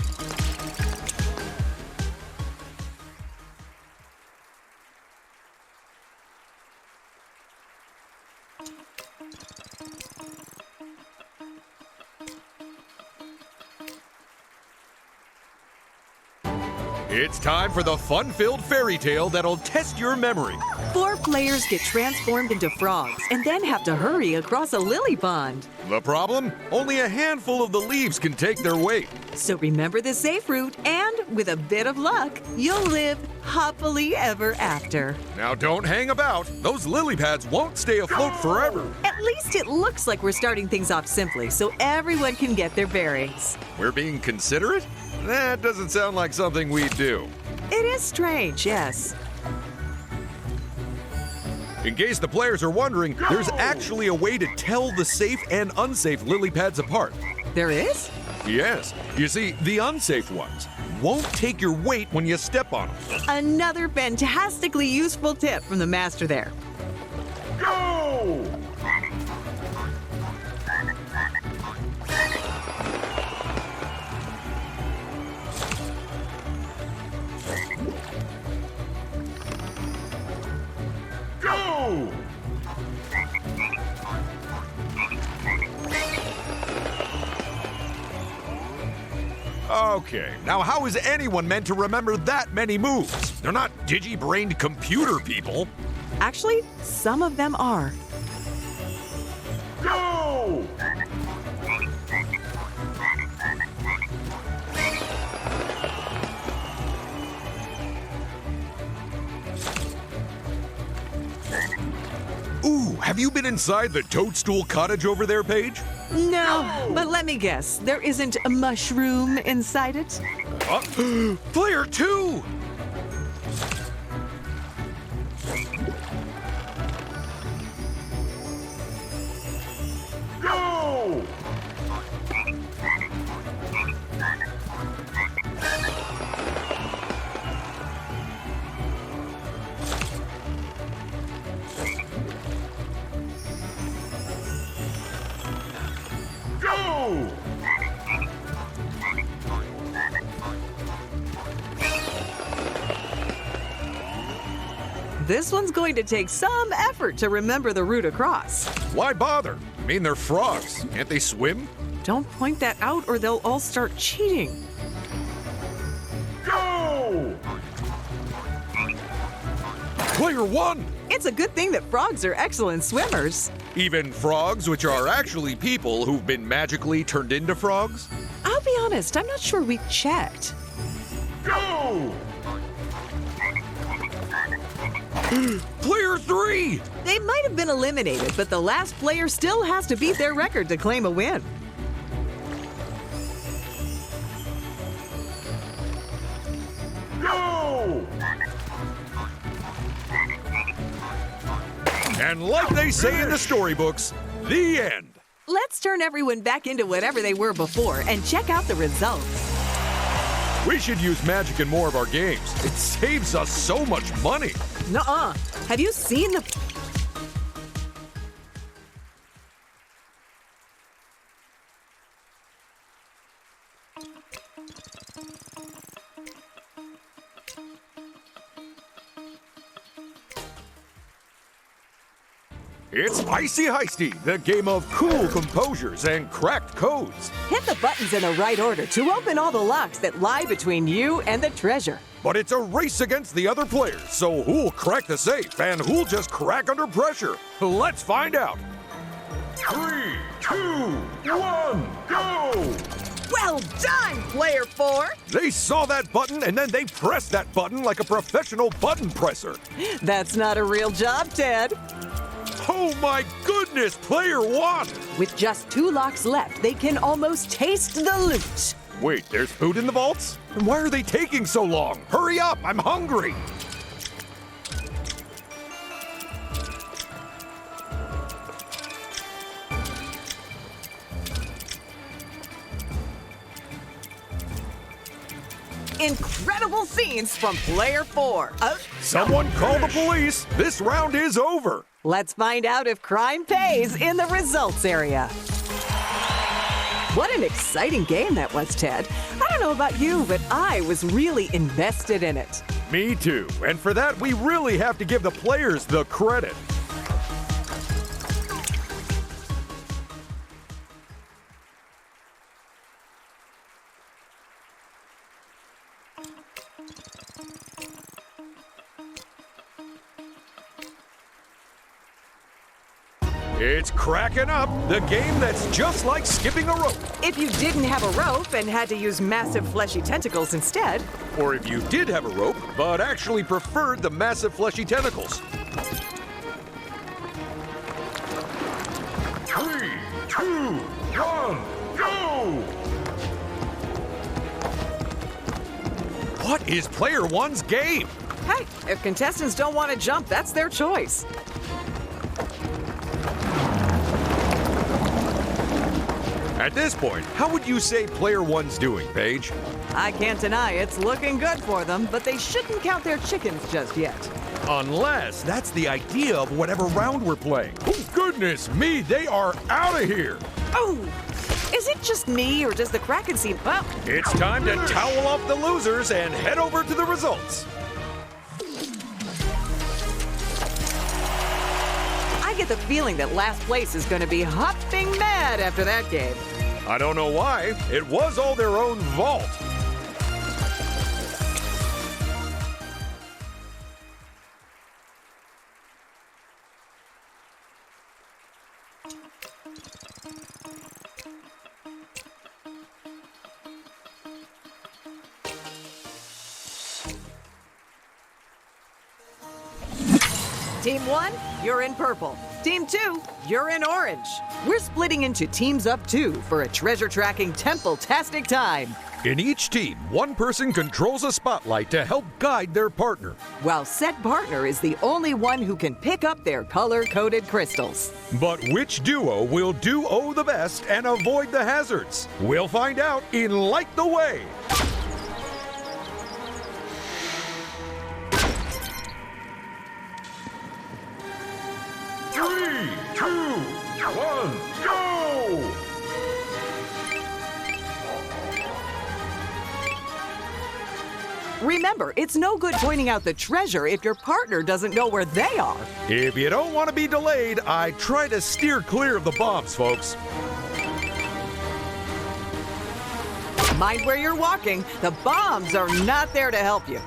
It's time for the fun-filled fairy tale that'll test your memory. 4 players get transformed into frogs and then have to hurry across a lily pond. The problem? Only a handful of the leaves can take their weight. So remember the safe route, and with a bit of luck, you'll live happily ever after. Now don't hang about. Those lily pads won't stay afloat forever. At least it looks like we're starting things off simply so everyone can get their bearings. We're being considerate? That doesn't sound like something we do. It is strange, yes. In case the players are wondering, there's actually a way to tell the safe and unsafe lily pads apart. There is? Yes. You see, the unsafe ones won't take your weight when you step on them. Another fantastically useful tip from the master there. Go! Go! Okay, now how is anyone meant to remember that many moves? They're not digi-brained computer people. Actually, some of them are. Go! Ooh, have you been inside the Toadstool Cottage over there, Paige? No, but let me guess, there isn't a mushroom inside it? Player 2! Go! Go! This one's going to take some effort to remember the route across. Why bother? I mean, they're frogs. Can't they swim? Don't point that out or they'll all start cheating. Go! Player 1! It's a good thing that frogs are excellent swimmers. Even frogs, which are actually people who've been magically turned into frogs? I'll be honest, I'm not sure we checked. Go! Player 3! They might have been eliminated, but the last player still has to beat their record to claim a win. Go! And like they say in the storybooks, the end. Let's turn everyone back into whatever they were before and check out the results. We should use magic in more of our games. It saves us so much money. Nuh-uh. Have you seen the... It's Icy Heisty, the game of cool composures and cracked codes. Hit the buttons in the right order to open all the locks that lie between you and the treasure. But it's a race against the other players, so who'll crack the safe and who'll just crack under pressure? Let's find out. 3, 2, 1, go! Well done, player 4! They saw that button and then they pressed that button like a professional button presser. That's not a real job, Ted. Oh my goodness, player 1! With just 2 locks left, they can almost taste the loot. Wait, there's food in the vaults? And why are they taking so long? Hurry up, I'm hungry! Incredible scenes from player 4. Someone call the police! This round is over! Let's find out if crime pays in the results area. What an exciting game that was, Ted. I don't know about you, but I was really invested in it. Me too. And for that, we really have to give the players the credit. It's cracking up, the game that's just like skipping a rope. If you didn't have a rope and had to use massive fleshy tentacles instead. Or if you did have a rope, but actually preferred the massive fleshy tentacles. 3, 2, 1, go! What is player 1's game? Hey, if contestants don't want to jump, that's their choice. At this point, how would you say player 1's doing, Paige? I can't deny it's looking good for them, but they shouldn't count their chickens just yet. Unless that's the idea of whatever round we're playing. Oh, goodness me, they are out of here. Oh, is it just me, or does the Kraken seem... Well, it's time to towel off the losers and head over to the results. I get the feeling that last place is going to be hopping mad after that game. I don't know why. It was all their own vault. Team 1, you're in purple. Team 2, you're in orange. We're splitting into teams of 2 for a treasure tracking temple-tastic time. In each team, one person controls a spotlight to help guide their partner. While said partner is the only one who can pick up their color-coded crystals. But which duo will do the best and avoid the hazards? We'll find out in Light the Way. Three, two, one, go! Remember, it's no good pointing out the treasure if your partner doesn't know where they are. If you don't want to be delayed, I try to steer clear of the bombs, folks. Mind where you're walking. The bombs are not there to help you.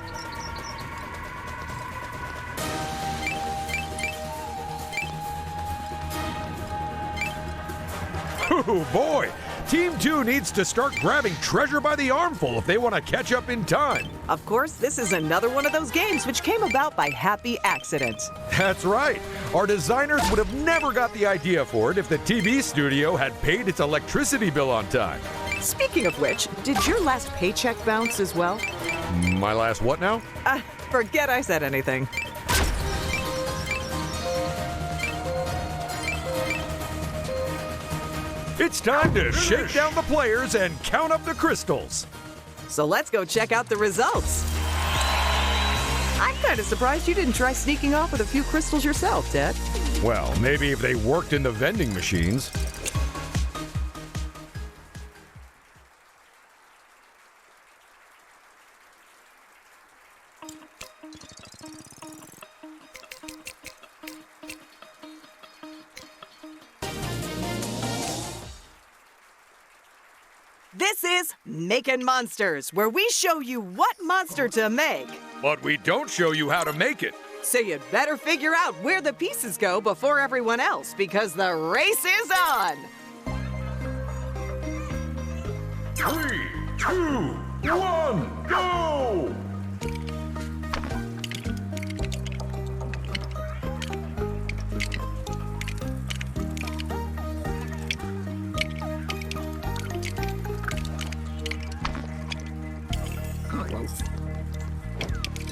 Oh boy! Team 2 needs to start grabbing treasure by the armful if they want to catch up in time. Of course, this is another one of those games which came about by happy accident. That's right. Our designers would have never got the idea for it if the TV studio had paid its electricity bill on time. Speaking of which, did your last paycheck bounce as well? My last what now? Forget I said anything. It's time to shake down the players and count up the crystals. So let's go check out the results. I'm kind of surprised you didn't try sneaking off with a few crystals yourself, Ted. Well, maybe if they worked in the vending machines. This is Makin' Monsters, where we show you what monster to make. But we don't show you how to make it. So you'd better figure out where the pieces go before everyone else, because the race is on. 3, 2, 1, go!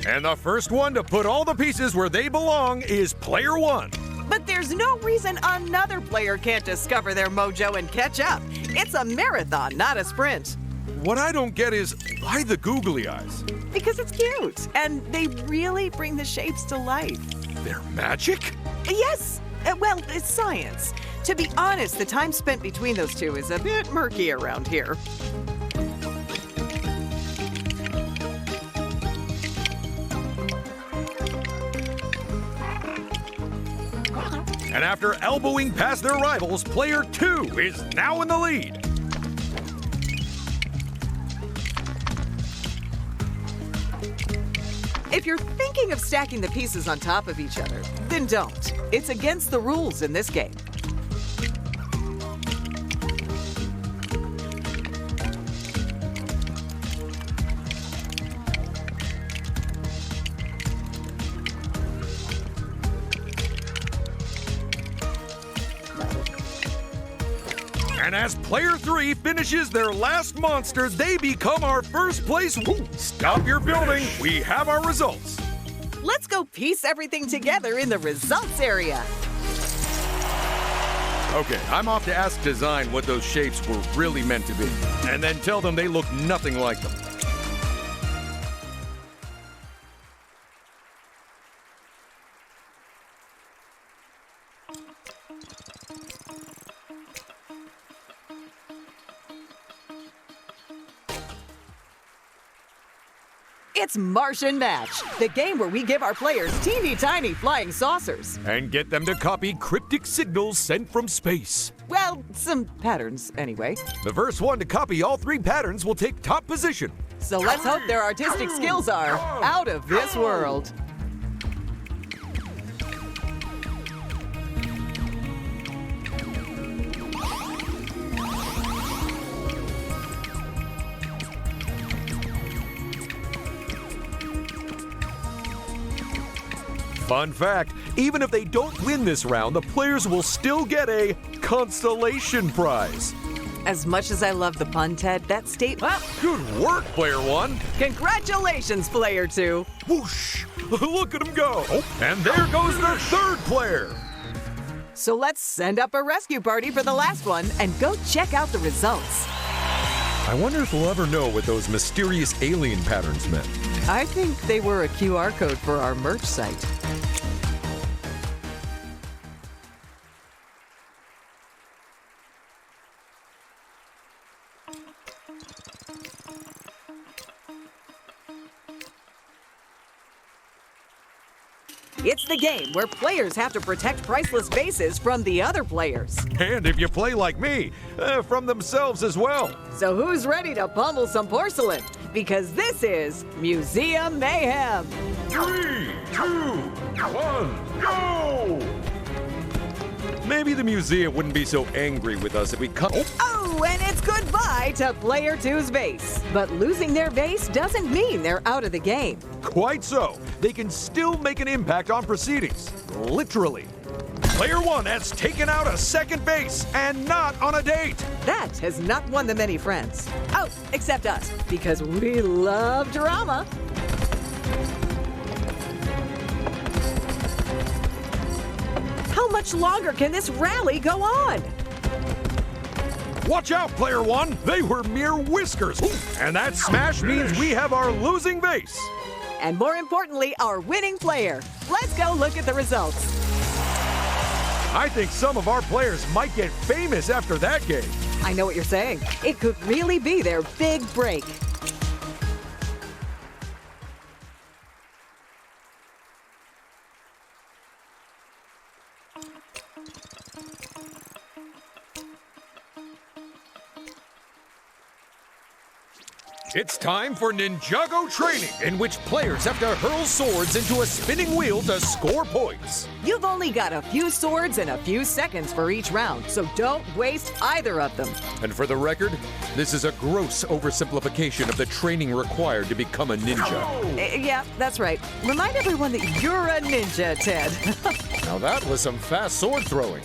And the first one to put all the pieces where they belong is player 1. But there's no reason another player can't discover their mojo and catch up. It's a marathon, not a sprint. What I don't get is, why the googly eyes? Because it's cute, and they really bring the shapes to life. They're magic? Yes, well, it's science. To be honest, the time spent between those two is a bit murky around here. And after elbowing past their rivals, player 2 is now in the lead. If you're thinking of stacking the pieces on top of each other, then don't. It's against the rules in this game. And as player 3 finishes their last monster, they become our first place. Woo. Stop your building. We have our results. Let's go piece everything together in the results area. Okay, I'm off to ask design what those shapes were really meant to be, and then tell them they look nothing like them. It's Martian Match, the game where we give our players teeny tiny flying saucers. And get them to copy cryptic signals sent from space. Well, some patterns, anyway. The first one to copy all 3 patterns will take top position. So let's hope their artistic skills are out of this world. Fun fact, even if they don't win this round, the players will still get a consolation prize. As much as I love the pun, Ted, that statement... Good work, player 1. Congratulations, player 2. Whoosh! Look at him go. Oh, and there goes the 3rd player. So let's send up a rescue party for the last one and go check out the results. I wonder if we'll ever know what those mysterious alien patterns meant. I think they were a QR code for our merch site. It's the game where players have to protect priceless vases from the other players. And if you play like me, from themselves as well. So who's ready to pummel some porcelain? Because this is Museum Mayhem. 3, 2, 1, go! Maybe the museum wouldn't be so angry with us if we cut. Oh, and it's goodbye to player two's vase. But losing their vase doesn't mean they're out of the game. Quite so. They can still make an impact on proceedings. Literally. Player one has taken out a second base, and not on a date. That has not won them any friends. Oh, except us, because we love drama. How much longer can this rally go on? Watch out, player one. They were mere whiskers. And that smash means we have our losing base. And more importantly, our winning player. Let's go look at the results. I think some of our players might get famous after that game. I know what you're saying. It could really be their big break. It's time for Ninjago training, in which players have to hurl swords into a spinning wheel to score points. You've only got a few swords and a few seconds for each round, so don't waste either of them. And for the record, this is a gross oversimplification of the training required to become a ninja. Yeah, that's right. Remind everyone that you're a ninja, Ted. Now that was some fast sword throwing.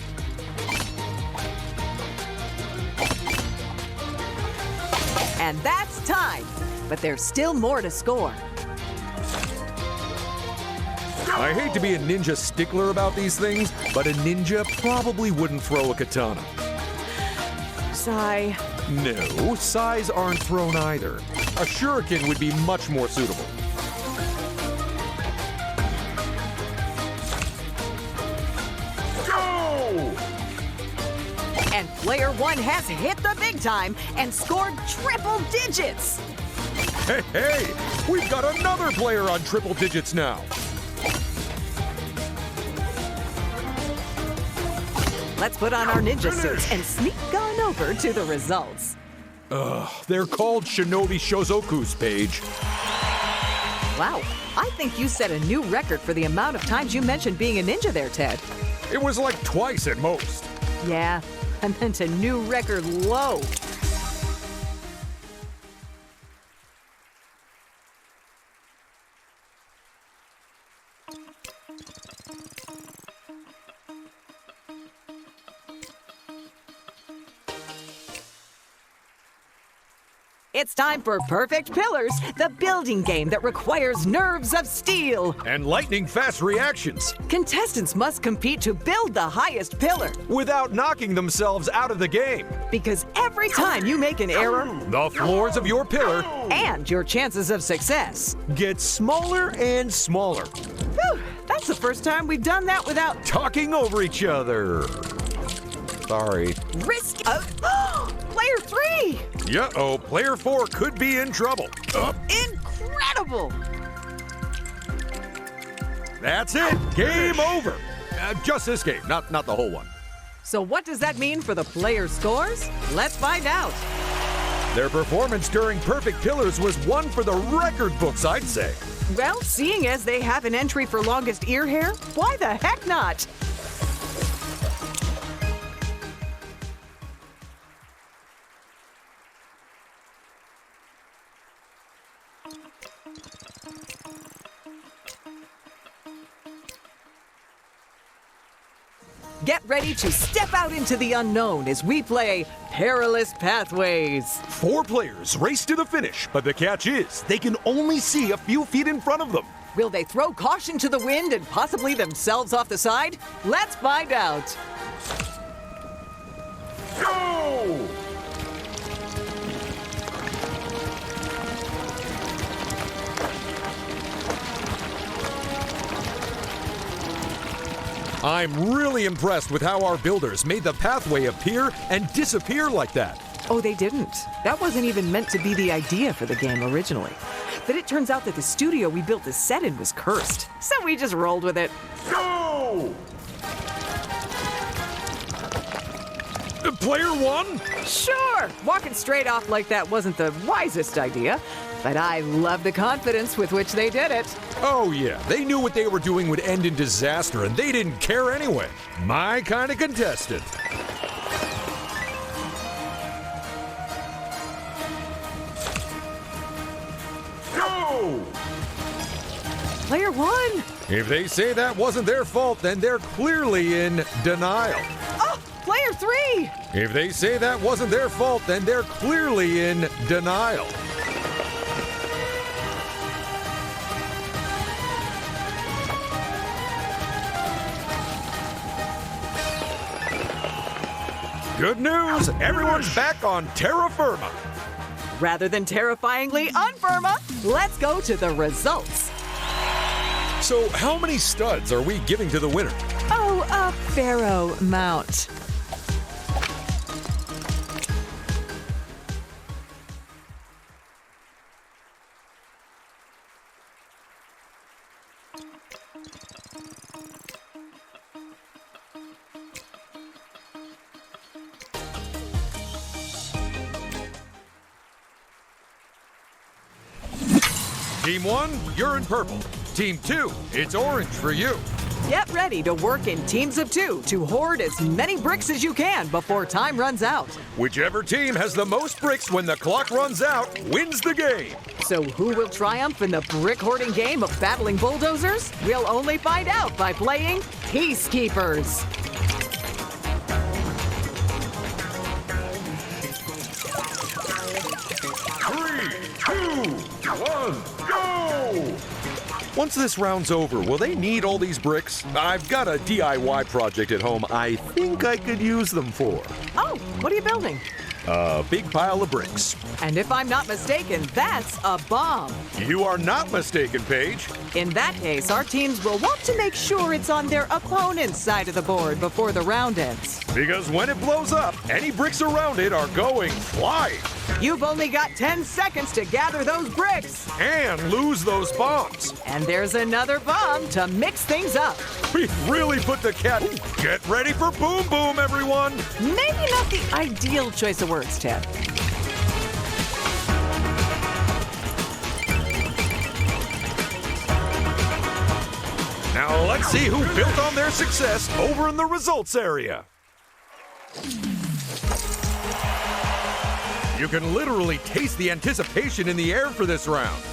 And that's time. But there's still more to score. I hate to be a ninja stickler about these things, but a ninja probably wouldn't throw a katana. Sigh. No, sais aren't thrown either. A shuriken would be much more suitable. And player one has hit the big time and scored triple digits. Hey, we've got another player on triple digits now. Let's put on our ninja suits and sneak on over to the results. They're called Shinobi Shozoku's page. Wow, I think you set a new record for the amount of times you mentioned being a ninja there, Ted. It was like twice at most. Yeah, I meant a new record low. It's time for Perfect Pillars, the building game that requires nerves of steel. And lightning-fast reactions. Contestants must compete to build the highest pillar. Without knocking themselves out of the game. Because every time you make an error, the floors of your pillar and your chances of success get smaller and smaller. Whew, that's the first time we've done that without talking over each other. Sorry. Risky. Player 3! Uh-oh, player 4 could be in trouble. Incredible! That's it. Game over. Just this game, not the whole one. So what does that mean for the player scores? Let's find out. Their performance during Perfect Pillars was one for the record books, I'd say. Well, seeing as they have an entry for longest ear hair, why the heck not? Get ready to step out into the unknown as we play Perilous Pathways. 4 players race to the finish, but the catch is they can only see a few feet in front of them. Will they throw caution to the wind and possibly themselves off the side? Let's find out. Go! I'm really impressed with how our builders made the pathway appear and disappear like that. Oh, they didn't. That wasn't even meant to be the idea for the game originally. But it turns out that the studio we built the set in was cursed, so we just rolled with it. Go! Player 1? Sure! Walking straight off like that wasn't the wisest idea, But I love the confidence with which they did it. Oh yeah, they knew what they were doing would end in disaster, and they didn't care anyway. My kind of contestant. Go! Player one. If they say that wasn't their fault, then they're clearly in denial. Oh, player three. If they say that wasn't their fault, then they're clearly in denial. Good news! Everyone's back on terra firma. Rather than terrifyingly unfirma, let's go to the results. So how many studs are we giving to the winner? Oh, a pharaoh mount. Team 1, you're in purple. Team 2, it's orange for you. Get ready to work in teams of 2 to hoard as many bricks as you can before time runs out. Whichever team has the most bricks when the clock runs out wins the game. So who will triumph in the brick hoarding game of battling bulldozers? We'll only find out by playing Peacekeepers. 1, go! Once this round's over, will they need all these bricks? I've got a DIY project at home I think I could use them for. Oh, what are you building? A big pile of bricks. And if I'm not mistaken, that's a bomb. You are not mistaken, Paige. In that case, our teams will want to make sure it's on their opponent's side of the board before the round ends. Because when it blows up, any bricks around it are going flying. You've only got 10 seconds to gather those bricks. And lose those bombs. And there's another bomb to mix things up. We really put the cat... Get ready for boom boom, everyone! Maybe not the ideal choice of words, Ted. Now let's see who built on their success over in the results area. You can literally taste the anticipation in the air for this round.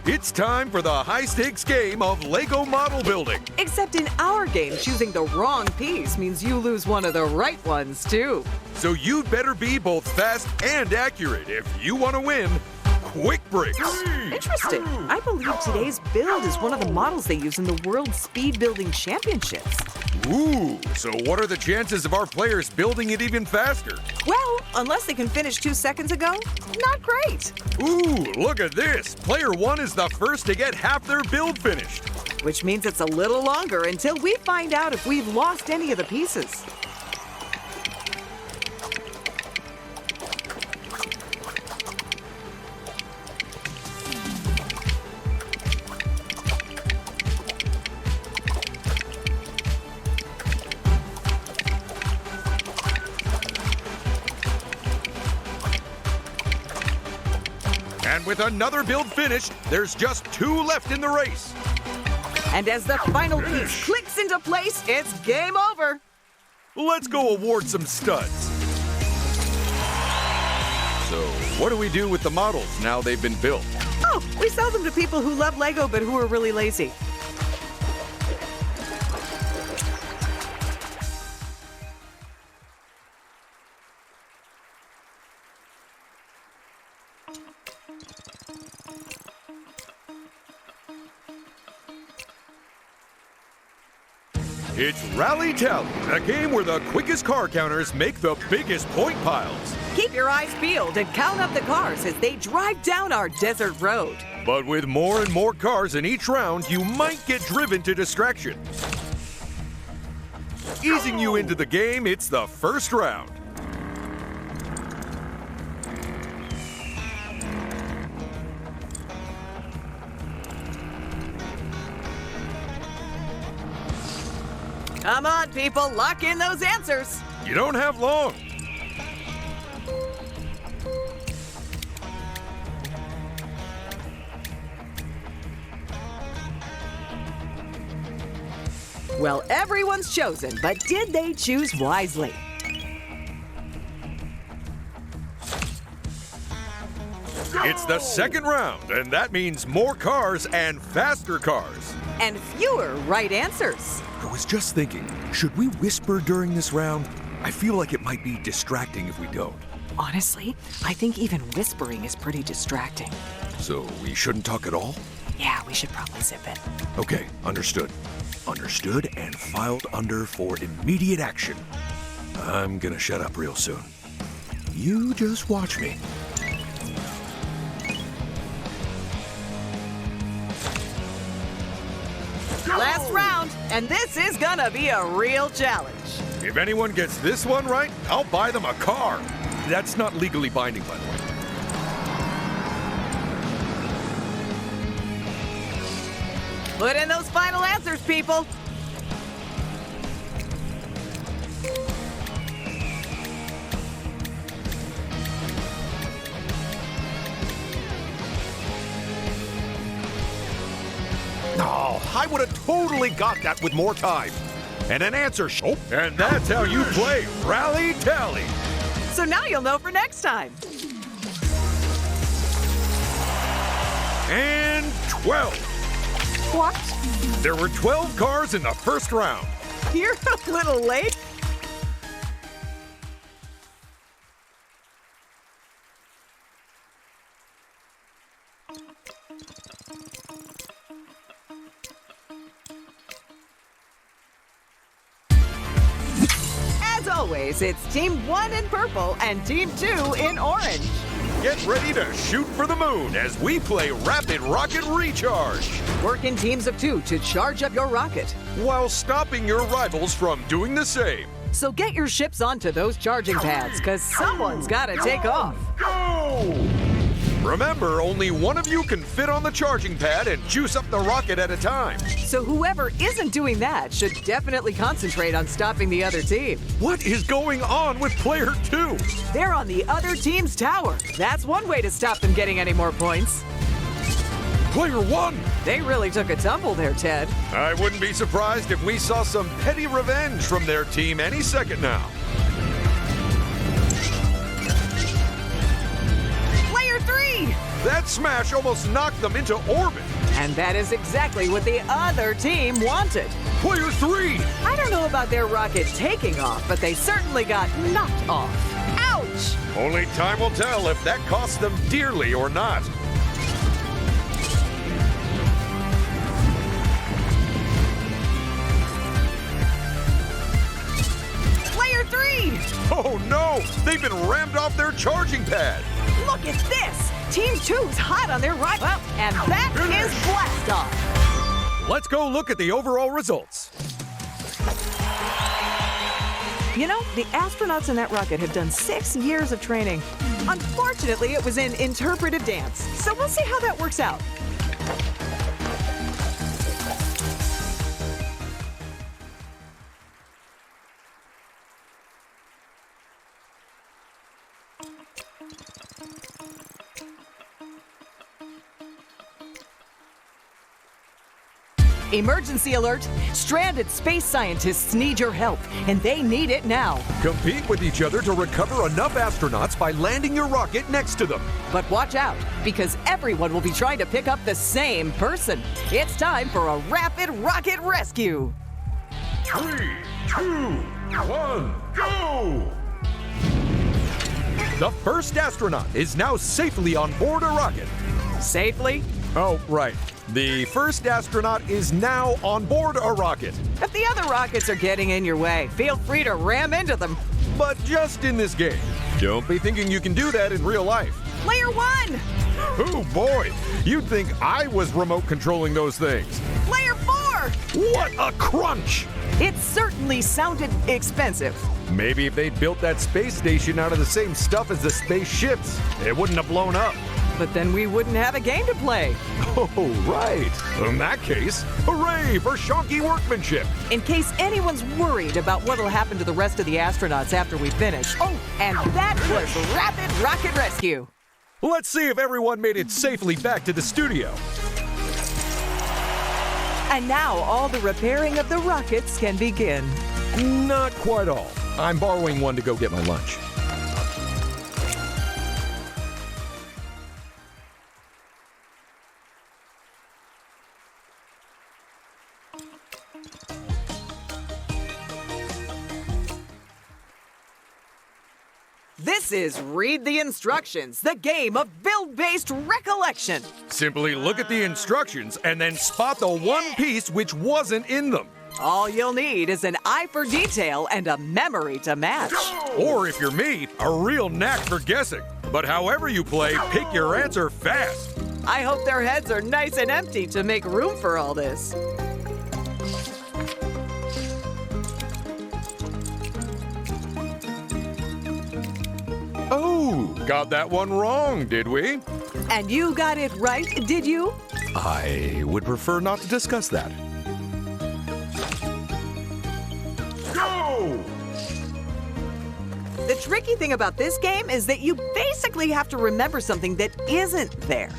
It's time for the high-stakes game of Lego model building. Except in our game, choosing the wrong piece means you lose one of the right ones, too. So you'd better be both fast and accurate if you want to win quick bricks. Interesting. I believe today's build is one of the models they use in the World Speed Building Championships. Ooh, so what are the chances of our players building it even faster? Well, unless they can finish 2 seconds ago, not great. Ooh, look at this. Player 1 is the first to get half their build finished. Which means it's a little longer until we find out if we've lost any of the pieces. And with another build finished, there's just 2 left in the race. And as the final piece clicks into place, it's game over. Let's go award some studs. So, what do we do with the models now they've been built? Oh, we sell them to people who love Lego but who are really lazy. It's Rally Tally, a game where the quickest car counters make the biggest point piles. Keep your eyes peeled and count up the cars as they drive down our desert road. But with more and more cars in each round, you might get driven to distraction. Easing you into the game, it's the first round. Come on, people, lock in those answers. You don't have long. Well, everyone's chosen, but did they choose wisely? It's the second round, and that means more cars and faster cars. And fewer right answers. I was just thinking, should we whisper during this round? I feel like it might be distracting if we don't. Honestly, I think even whispering is pretty distracting. So we shouldn't talk at all? Yeah, we should probably zip it. Okay, understood. Understood and filed under for immediate action. I'm gonna shut up real soon. You just watch me. Last round, and this is gonna be a real challenge. If anyone gets this one right, I'll buy them a car. That's not legally binding, by the way. Put in those final answers, people. Oh, I would have totally got that with more time. And an answer and that's how you play Rally Tally. So now you'll know for next time. And 12. What? There were 12 cars in the first round. You're a little late. As always, it's Team 1 in purple and Team 2 in orange. Get ready to shoot for the moon as we play Rapid Rocket Recharge. Work in teams of 2 to charge up your rocket. While stopping your rivals from doing the same. So get your ships onto those charging pads, because someone's got to take off. Go! Remember, only one of you can fit on the charging pad and juice up the rocket at a time. So whoever isn't doing that should definitely concentrate on stopping the other team. What is going on with player 2? They're on the other team's tower. That's one way to stop them getting any more points. Player 1! They really took a tumble there, Ted. I wouldn't be surprised if we saw some petty revenge from their team any second now. Player 3! That smash almost knocked them into orbit. And that is exactly what the other team wanted. Player 3! I don't know about their rocket taking off, but they certainly got knocked off. Ouch! Only time will tell if that cost them dearly or not. Player 3! Oh no! They've been rammed off their charging pad! Look at this! Team 2's hot on their right, and that is blast off. Let's go look at the overall results. You know, the astronauts in that rocket have done 6 years of training. Unfortunately, it was in interpretive dance, so we'll see how that works out. Emergency alert! Stranded space scientists need your help, and they need it now. Compete with each other to recover enough astronauts by landing your rocket next to them. But watch out, because everyone will be trying to pick up the same person. It's time for a rapid rocket rescue. 3, 2, 1, go! The first astronaut is now safely on board a rocket. Safely? Oh, right. The first astronaut is now on board a rocket. If the other rockets are getting in your way, feel free to ram into them. But just in this game. Don't be thinking you can do that in real life. Player 1! Oh boy, you'd think I was remote controlling those things. Player 4! What a crunch! It certainly sounded expensive. Maybe if they'd built that space station out of the same stuff as the spaceships, it wouldn't have blown up. But then we wouldn't have a game to play. Oh, right. In that case, hooray for shonky workmanship. In case anyone's worried about what'll happen to the rest of the astronauts after we finish. Oh, and that was Rapid Rocket Rescue. Let's see if everyone made it safely back to the studio. And now all the repairing of the rockets can begin. Not quite all. I'm borrowing one to go get my lunch. This is Read the Instructions, the game of build-based recollection. Simply look at the instructions and then spot the one piece which wasn't in them. All you'll need is an eye for detail and a memory to match. Or if you're me, a real knack for guessing. But however you play, pick your answer fast. I hope their heads are nice and empty to make room for all this. Oh, got that one wrong, did we? And you got it right, did you? I would prefer not to discuss that. Go! The tricky thing about this game is that you basically have to remember something that isn't there.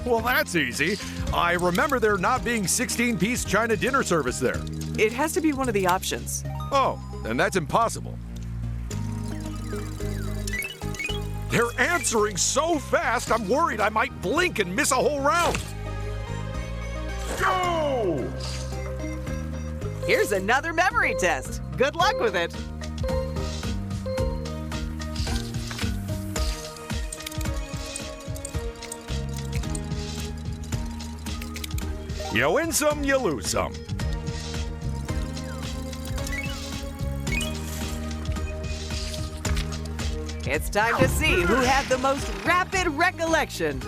Well, that's easy. I remember there not being 16-piece China dinner service there. It has to be one of the options. Oh, then that's impossible. They're answering so fast, I'm worried I might blink and miss a whole round. Go! Here's another memory test. Good luck with it. You win some, you lose some. It's time to see who had the most rapid recollection.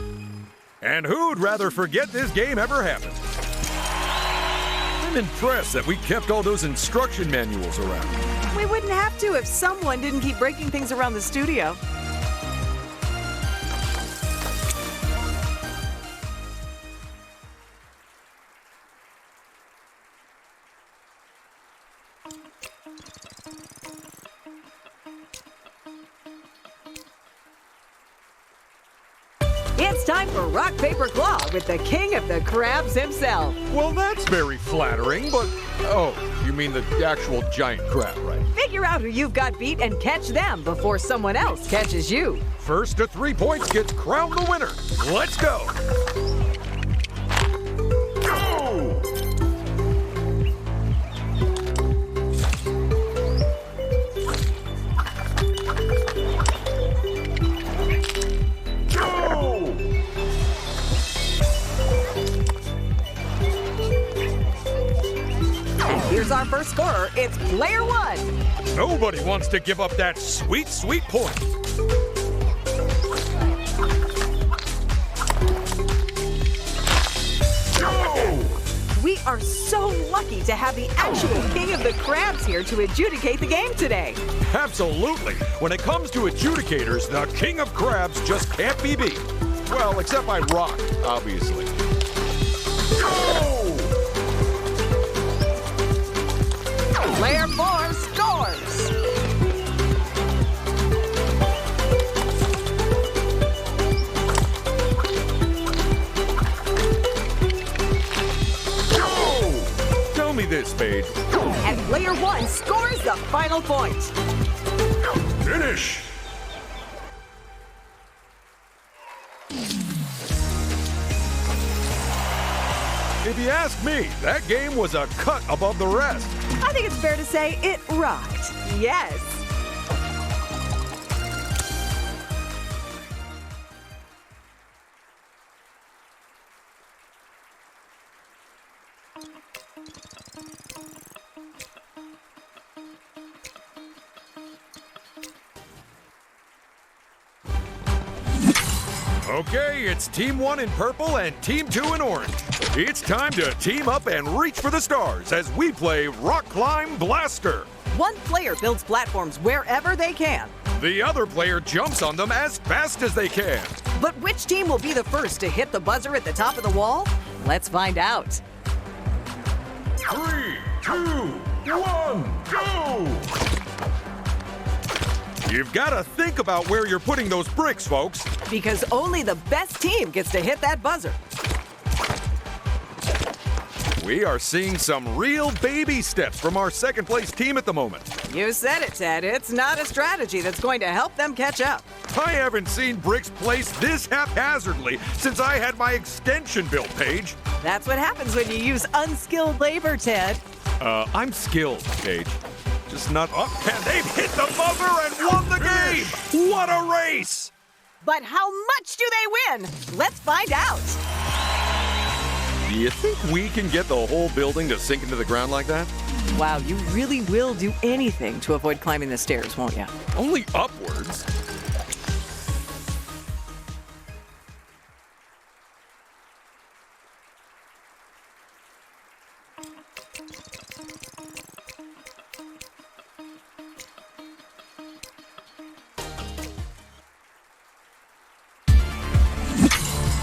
And who'd rather forget this game ever happened? I'm impressed that we kept all those instruction manuals around. We wouldn't have to if someone didn't keep breaking things around the studio. It's time for Rock, Paper, Claw with the king of the crabs himself. Well, that's very flattering, but... Oh, you mean the actual giant crab, right? Figure out who you've got beat and catch them before someone else catches you. First to 3 points gets crowned the winner. Let's go! Go! Here's our first scorer. It's player one. Nobody wants to give up that sweet, sweet point. Go! We are so lucky to have the actual king of the crabs here to adjudicate the game today. Absolutely. When it comes to adjudicators, the king of crabs just can't be beat. Well, except by Rock, obviously. Go! Player four scores. Go! Tell me this, Paige. And player one scores the final point. Finish! If you ask me, that game was a cut above the rest. I think it's fair to say it rocked. Yes. Okay, it's Team 1 in purple and Team 2 in orange. It's time to team up and reach for the stars as we play Rock Climb Blaster. One player builds platforms wherever they can. The other player jumps on them as fast as they can. But which team will be the first to hit the buzzer at the top of the wall? Let's find out. 3, 2, 1, go! You've got to think about where you're putting those bricks, folks. Because only the best team gets to hit that buzzer. We are seeing some real baby steps from our second place team at the moment. You said it, Ted. It's not a strategy that's going to help them catch up. I haven't seen bricks placed this haphazardly since I had my extension built, Paige. That's what happens when you use unskilled labor, Ted. I'm skilled, Paige. Just not up. And they've hit the buzzer and won the game! What a race! But how much do they win? Let's find out. Do you think we can get the whole building to sink into the ground like that? Wow, you really will do anything to avoid climbing the stairs, won't you? Only upwards.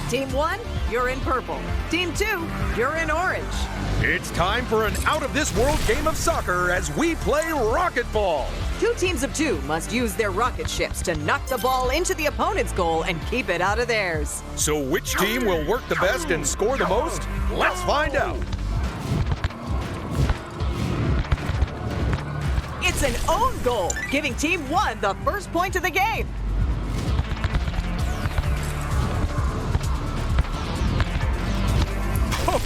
Team 1, you're in purple. Team 2, you're in orange. It's time for an out-of-this-world game of soccer as we play rocket ball. 2 teams of 2 must use their rocket ships to knock the ball into the opponent's goal and keep it out of theirs. So which team will work the best and score the most? Let's find out. It's an own goal, giving Team 1 the first point of the game.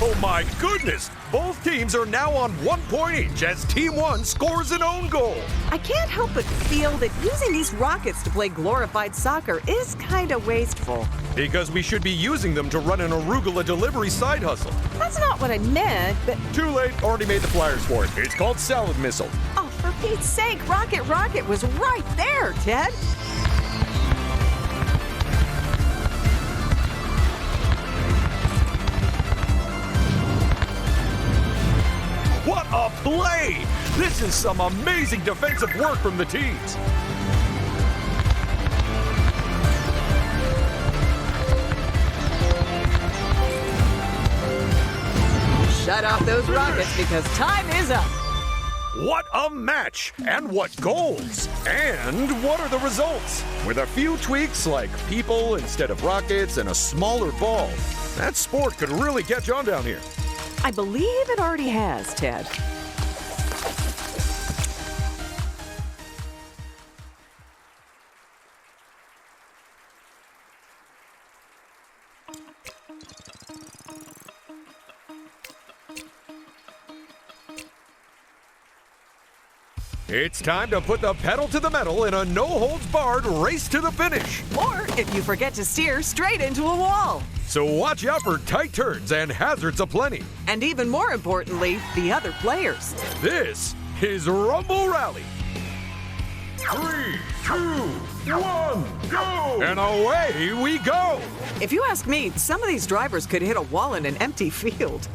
Oh my goodness! Both teams are now on 1 point each as Team 1 scores an own goal. I can't help but feel that using these rockets to play glorified soccer is kinda wasteful. Because we should be using them to run an arugula delivery side hustle. That's not what I meant, but... Too late, already made the flyers for it. It's called Salad Missile. Oh, for Pete's sake, Rocket was right there, Ted. What a play! This is some amazing defensive work from the teams. Shut off those rockets because time is up. What a match! And what goals! And what are the results? With a few tweaks like people instead of rockets and a smaller ball, that sport could really catch on down here. I believe it already has, Ted. It's time to put the pedal to the metal in a no-holds-barred race to the finish. Or, if you forget to steer, straight into a wall. So watch out for tight turns and hazards aplenty. And even more importantly, the other players. This is Rumble Rally. 3, 2, 1, go! And away we go! If you ask me, some of these drivers could hit a wall in an empty field.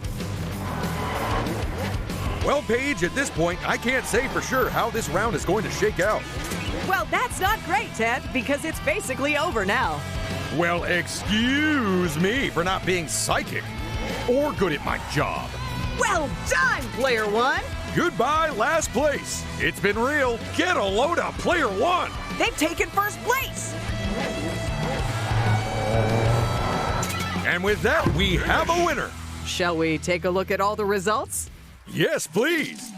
Well, Paige, at this point, I can't say for sure how this round is going to shake out. Well, that's not great, Ted, because it's basically over now. Well, excuse me for not being psychic or good at my job. Well done, Player 1! Goodbye, last place. It's been real. Get a load of Player 1. They've taken first place! And with that, we have a winner. Shall we take a look at all the results? Yes, please.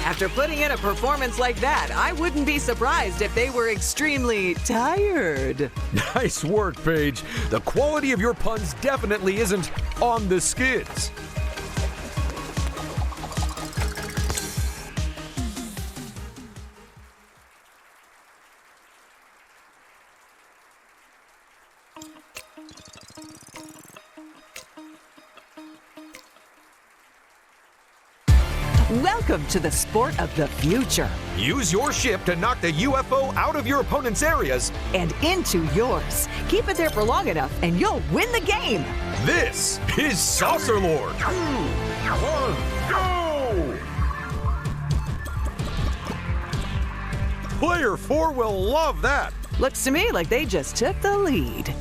After putting in a performance like that, I wouldn't be surprised if they were extremely tired. Nice work, Paige. The quality of your puns definitely isn't on the skids. Welcome to the sport of the future Use your ship to knock the UFO out of your opponent's areas. and into yours. Keep it there for long enough and you'll win the game. This is Saucer Lord. 2, 1, go! Player 4 will love that. Looks to me like they just took the lead.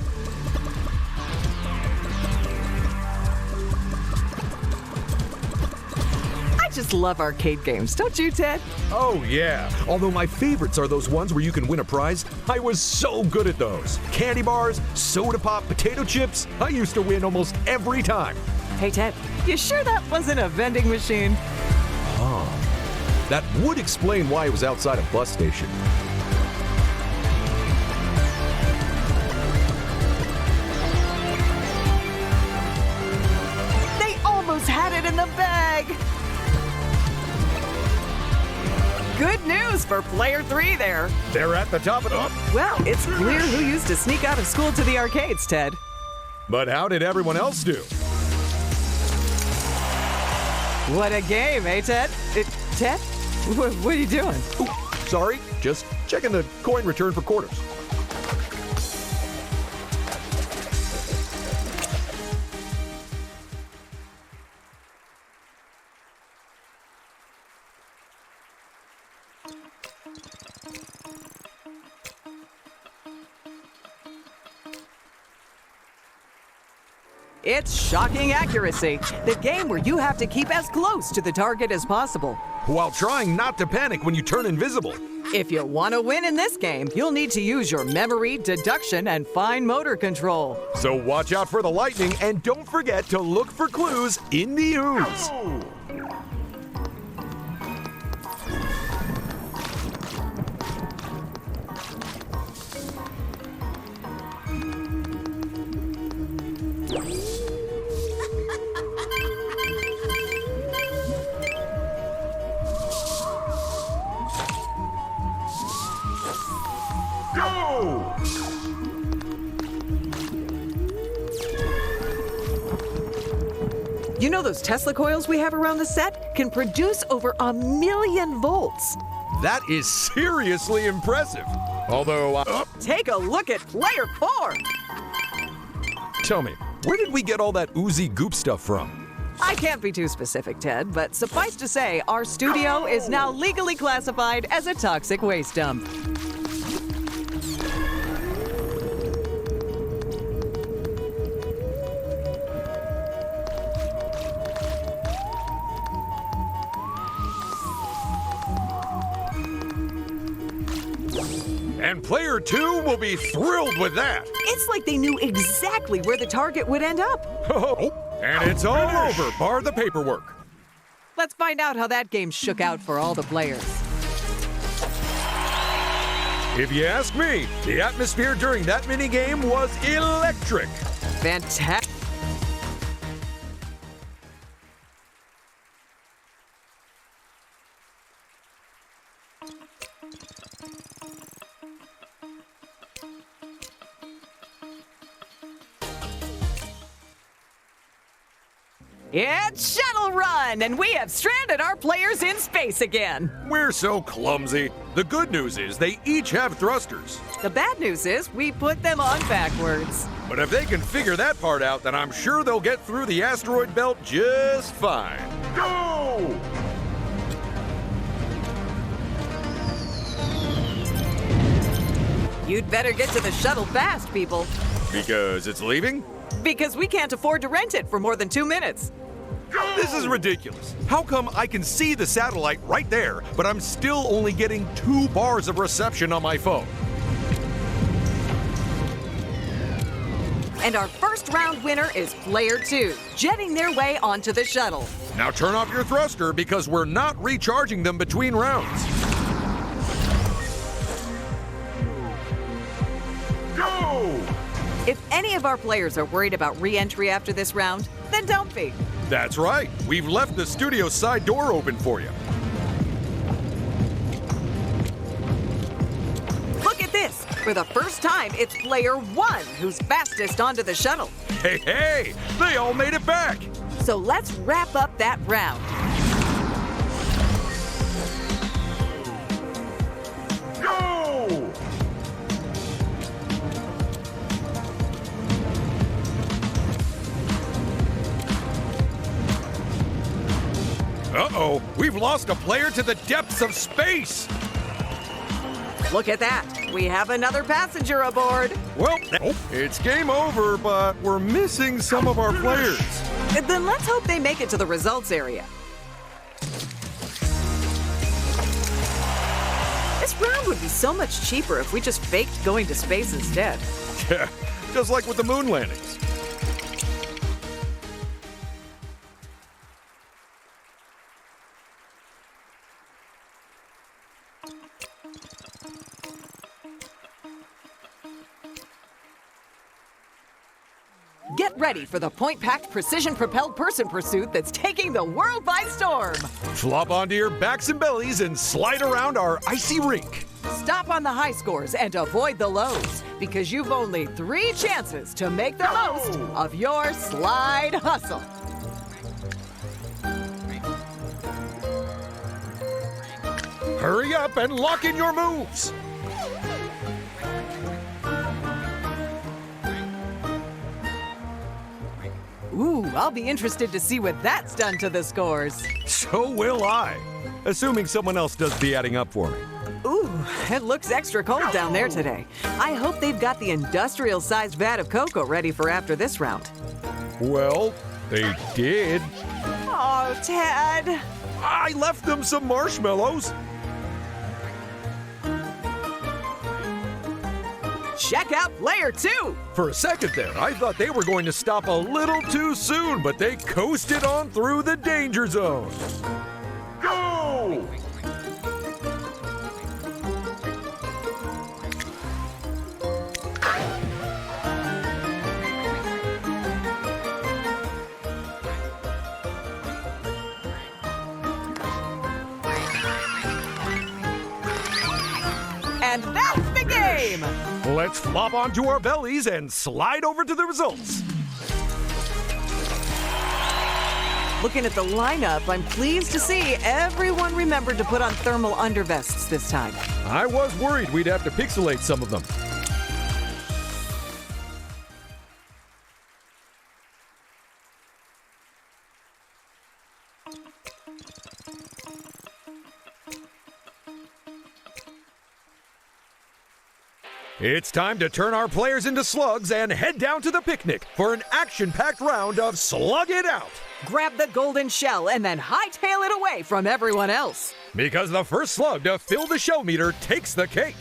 I just love arcade games, don't you, Ted? Oh, yeah. Although my favorites are those ones where you can win a prize. I was so good at those. Candy bars, soda pop, potato chips. I used to win almost every time. Hey, Ted, you sure that wasn't a vending machine? That would explain why I was outside a bus station. They almost had it in the bag. Good news for player 3 there. They're at the top of the... Well, it's clear who used to sneak out of school to the arcades, Ted. But how did everyone else do? What a game, eh, Ted? Ted? What are you doing? Ooh, sorry, just checking the coin return for quarters. It's Shocking Accuracy, the game where you have to keep as close to the target as possible. While trying not to panic when you turn invisible. If you want to win in this game, you'll need to use your memory, deduction, and fine motor control. So watch out for the lightning and don't forget to look for clues in the ooze. Go! You know those Tesla coils we have around the set can produce over 1,000,000 volts. That is seriously impressive. Although, Take a look at player 4. tell me, where did we get all that oozy goop stuff from? I can't be too specific, Ted, but suffice to say, our studio is now legally classified as a toxic waste dump. And player 2 will be thrilled with that. It's like they knew exactly where the target would end up. Oh, and it's all over, bar the paperwork. Let's find out how that game shook out for all the players. If you ask me, the atmosphere during that minigame was electric. Fantastic. It's Shuttle Run, and we have stranded our players in space again. We're so clumsy. The good news is they each have thrusters. The bad news is we put them on backwards. But if they can figure that part out, then I'm sure they'll get through the asteroid belt just fine. Go! You'd better get to the shuttle fast, people, Because it's leaving? because we can't afford to rent it for more than 2 minutes. This is ridiculous. How come I can see the satellite right there, but I'm still only getting 2 bars of reception on my phone? And our first round winner is player 2, jetting their way onto the shuttle. Now turn off your thruster because we're not recharging them between rounds. Go! If any of our players are worried about re-entry after this round, then don't be. That's right. We've left the studio side door open for you. Look at this. For the first time, it's player 1 who's fastest onto the shuttle. Hey, they all made it back. So let's wrap up that round. Uh-oh, we've lost a player to the depths of space. Look at that. We have another passenger aboard. Well, it's game over, but we're missing some of our players. Then let's hope they make it to the results area. This round would be so much cheaper if we just faked going to space instead. Yeah, just like with the moon landings. Get ready for the point-packed, precision-propelled person pursuit that's taking the world by storm. Flop onto your backs and bellies and slide around our icy rink. Stop on the high scores and avoid the lows, because you've only 3 chances to make the most of your slide hustle. Hurry up and lock in your moves. Ooh, I'll be interested to see what that's done to the scores. So will I. Assuming someone else does the adding up for me. Ooh, it looks extra cold down there today. I hope they've got the industrial-sized vat of cocoa ready for after this round. Well, they did. Oh, Ted. I left them some marshmallows. Check out player 2. For a second there, I thought they were going to stop a little too soon, but they coasted on through the danger zone. Go! And that's the game! Let's flop onto our bellies and slide over to the results. Looking at the lineup, I'm pleased to see everyone remembered to put on thermal undervests this time. I was worried we'd have to pixelate some of them. It's time to turn our players into slugs and head down to the picnic for an action-packed round of Slug It Out. Grab the golden shell and then hightail it away from everyone else. Because the first slug to fill the shell meter takes the cake.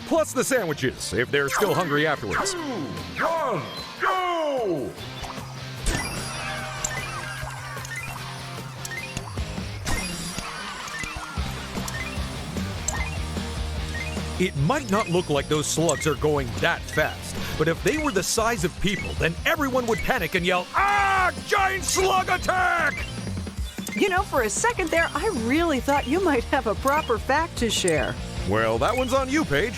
Plus the sandwiches, if they're still hungry afterwards. 2, 1, go! It might not look like those slugs are going that fast, but if they were the size of people, then everyone would panic and yell, "Ah! Giant slug attack!" You know, for a second there, I really thought you might have a proper fact to share. Well, that one's on you, Paige.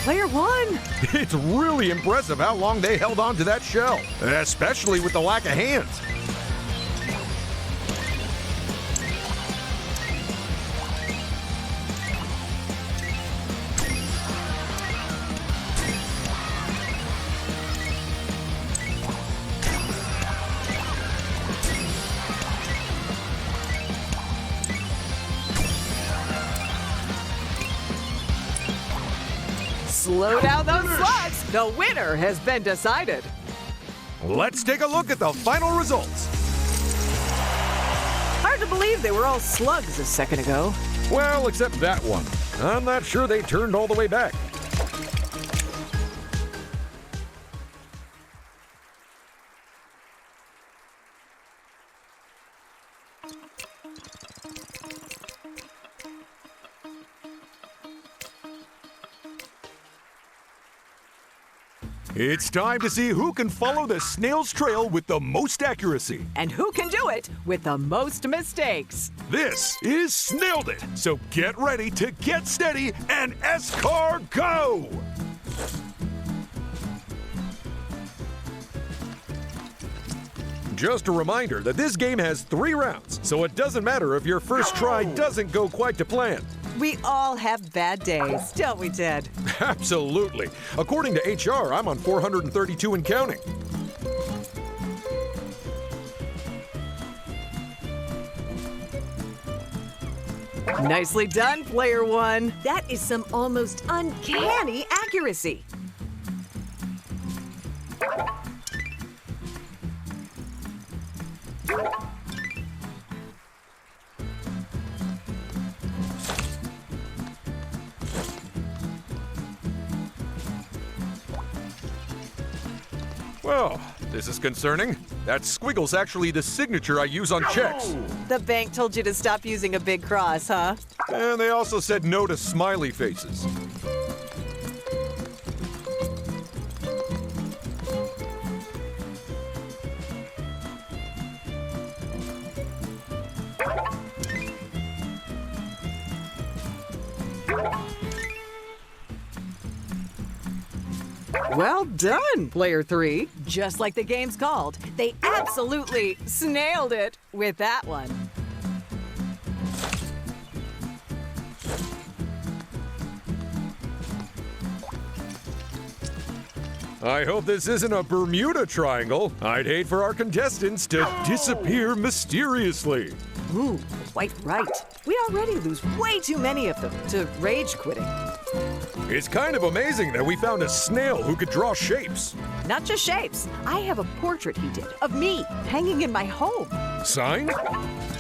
Player 1. It's really impressive how long they held on to that shell, especially with the lack of hands. Slow down those slugs. The winner has been decided. Let's take a look at the final results. Hard to believe they were all slugs a second ago. Well, except that one. I'm not sure they turned all the way back. It's time to see who can follow the snail's trail with the most accuracy. And who can do it with the most mistakes. This is Snailed It, so get ready to get steady and S-Car go! Just a reminder that this game has 3 rounds, so it doesn't matter if your first try doesn't go quite to plan. We all have bad days, don't we, Ted? Absolutely. According to HR, I'm on 432 and counting. Nicely done, player one. That is some almost uncanny accuracy. Well, this is concerning. That squiggle's actually the signature I use on checks. The bank told you to stop using a big cross, huh? And they also said no to smiley faces. Well done, player three. Just like the game's called, they absolutely snailed it with that one. I hope this isn't a Bermuda Triangle. I'd hate for our contestants to disappear mysteriously. Ooh, quite right. We already lose way too many of them to rage quitting. It's kind of amazing that we found a snail who could draw shapes. Not just shapes. I have a portrait he did of me hanging in my home. Signed?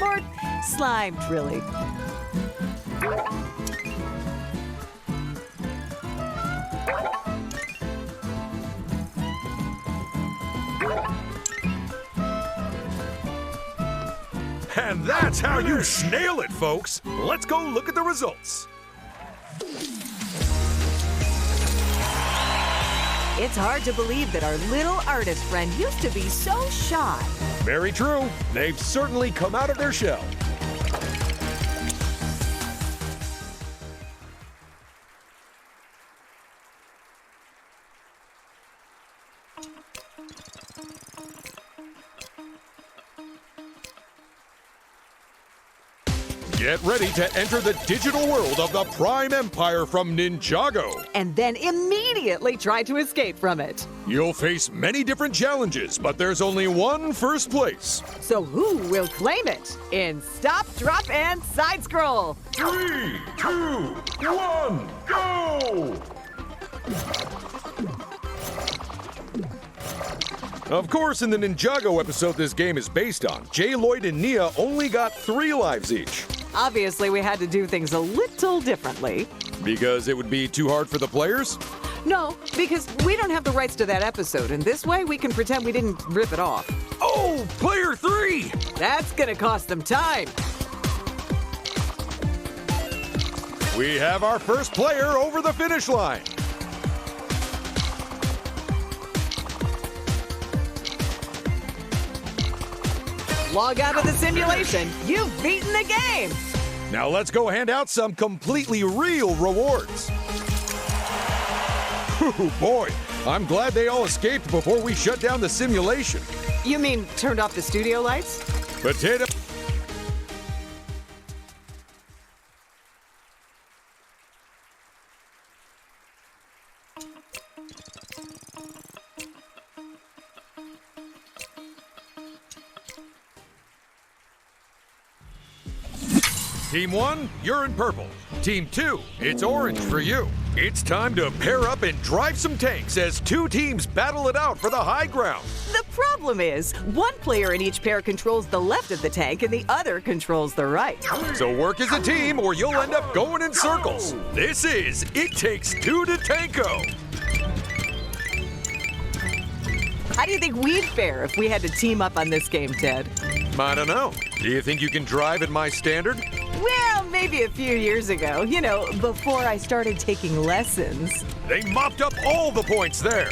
Or slimed, really. And that's how you snail it, folks. Let's go look at the results. It's hard to believe that our little artist friend used to be so shy. Very true. They've certainly come out of their shell. Get ready to enter the digital world of the Prime Empire from Ninjago. And then immediately try to escape from it. You'll face many different challenges, but there's only one first place. So who will claim it? In stop, drop, and side scroll. 3, 2, 1, go! Of course, in the Ninjago episode this game is based on, Jay, Lloyd, and Nia only got 3 lives each. Obviously, we had to do things a little differently. Because it would be too hard for the players? No, because we don't have the rights to that episode, and this way we can pretend we didn't rip it off. Oh, player 3! That's gonna cost them time. We have our first player over the finish line. Log out of the simulation. You've beaten the game. Now let's go hand out some completely real rewards. Ooh, boy, I'm glad they all escaped before we shut down the simulation. You mean turned off the studio lights? Potato. Team 1, you're in purple. Team 2, it's orange for you. It's time to pair up and drive some tanks as 2 teams battle it out for the high ground. The problem is, one player in each pair controls the left of the tank and the other controls the right. So work as a team or you'll end up going in circles. This is It Takes 2 to Tango. How do you think we'd fare if we had to team up on this game, Ted? I don't know. Do you think you can drive at my standard? Well, maybe a few years ago. You know, before I started taking lessons. They mopped up all the points there.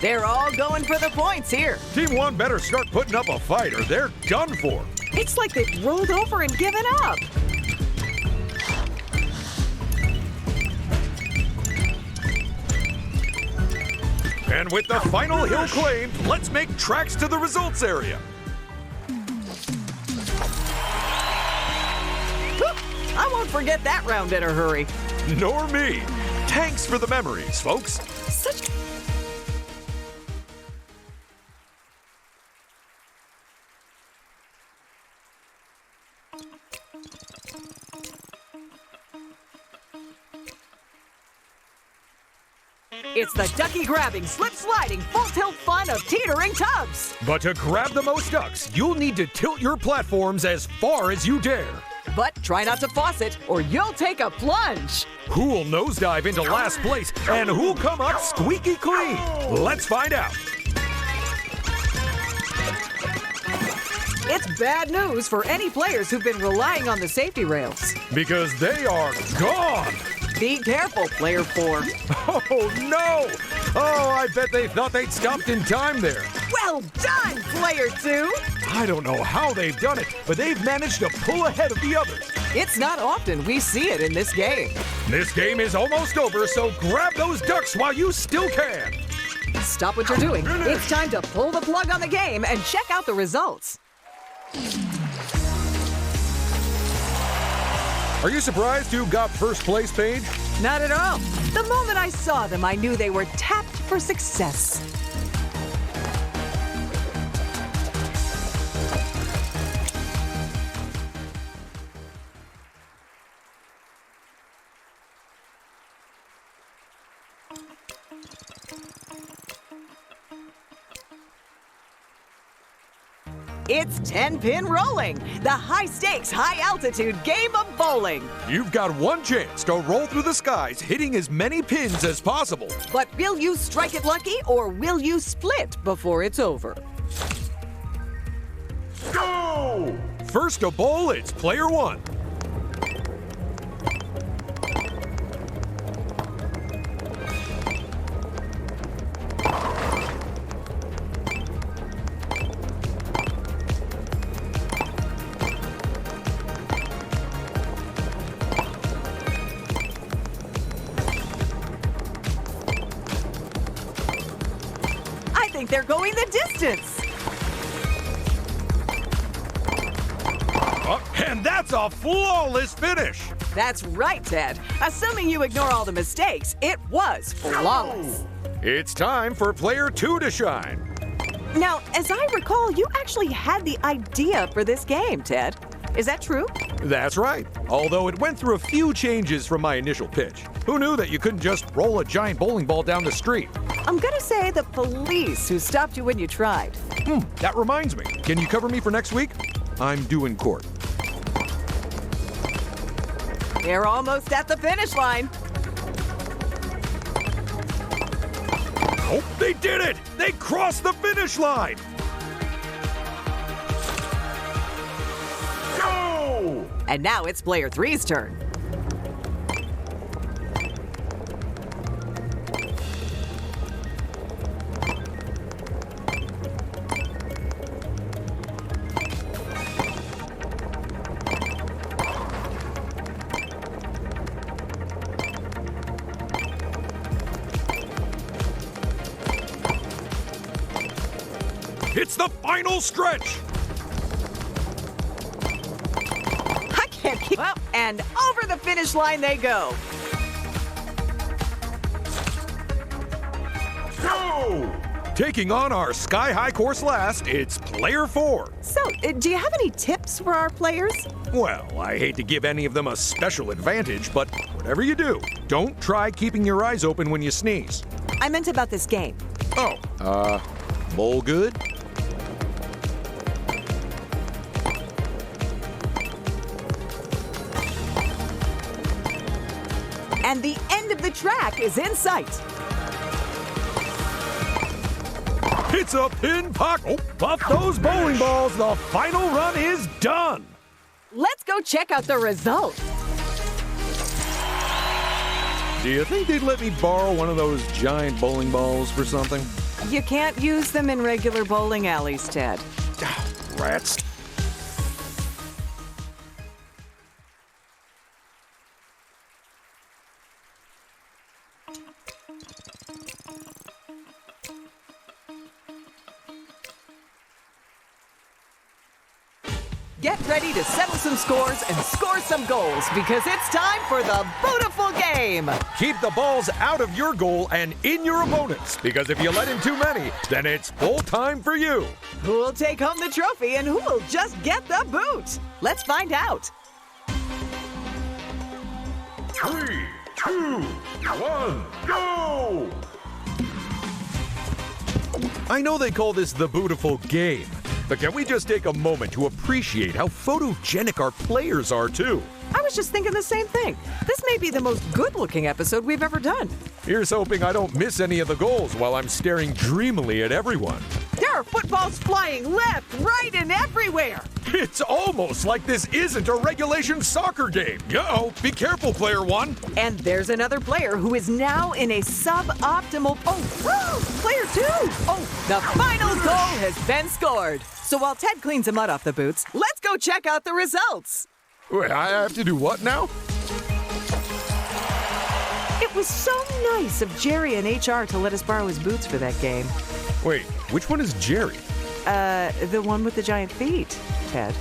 They're all going for the points here. Team 1 better start putting up a fight or they're done for. It's like they've rolled over and given up. And with the final hill claimed, let's make tracks to the results area. I won't forget that round in a hurry. Nor me. Thanks for the memories, folks. Such... It's the ducky grabbing, slip sliding, full tilt fun of teetering tubs. But to grab the most ducks, you'll need to tilt your platforms as far as you dare. But try not to faucet, or you'll take a plunge. Who'll nosedive into last place, and who'll come up squeaky clean? Let's find out. It's bad news for any players who've been relying on the safety rails. Because they are gone. Be careful, player 4. Oh, no! Oh, I bet they thought they'd stopped in time there. Well done, player 2! I don't know how they've done it, but they've managed to pull ahead of the others. It's not often we see it in this game. This game is almost over, so grab those ducks while you still can. Stop what you're doing. It's time to pull the plug on the game and check out the results. Are you surprised who got first place, Paige? Not at all. The moment I saw them, I knew they were tapped for success. It's 10-pin rolling, the high-stakes, high-altitude game of bowling. You've got one chance to roll through the skies, hitting as many pins as possible. But will you strike it lucky, or will you split before it's over? Go! First to bowl, it's player 1. They're going the distance. And that's a flawless finish. That's right, Ted. Assuming you ignore all the mistakes, it was flawless. It's time for player 2 to shine. Now, as I recall, you actually had the idea for this game, Ted. Is that true? That's right. Although it went through a few changes from my initial pitch. Who knew that you couldn't just roll a giant bowling ball down the street? I'm gonna say the police who stopped you when you tried. That reminds me. Can you cover me for next week? I'm due in court. They're almost at the finish line. Oh, they did it! They crossed the finish line! Go! And now it's player 3's turn. It's the final stretch! I can't keep up. And over the finish line they go. Go! Taking on our sky-high course last, it's player 4. So, do you have any tips for our players? Well, I hate to give any of them a special advantage, but whatever you do, don't try keeping your eyes open when you sneeze. I meant about this game. Oh, bowl good? And the end of the track is in sight. It's a pin puck. Oh, buff those bowling balls. The final run is done. Let's go check out the results. Do you think they'd let me borrow one of those giant bowling balls for something? You can't use them in regular bowling alleys, Ted. Rats. Get ready to settle some scores and score some goals because it's time for the Bootiful game. Keep the balls out of your goal and in your opponent's, because if you let in too many, then it's full time for you. Who will take home the trophy and who will just get the boot? Let's find out. 3, 2, 1, go! I know they call this the Bootiful game, but can we just take a moment to appreciate how photogenic our players are, too? I was just thinking the same thing. This may be the most good-looking episode we've ever done. Here's hoping I don't miss any of the goals while I'm staring dreamily at everyone. There are footballs flying left, right, and everywhere. It's almost like this isn't a regulation soccer game. Uh-oh, be careful, player one. And there's another player who is now in a suboptimal... Oh, player two. Oh, the final goal has been scored. So while Ted cleans the mud off the boots, let's go check out the results. Wait, I have to do what now? It was so nice of Jerry and HR to let us borrow his boots for that game. Wait, which one is Jerry? The one with the giant feet, Ted.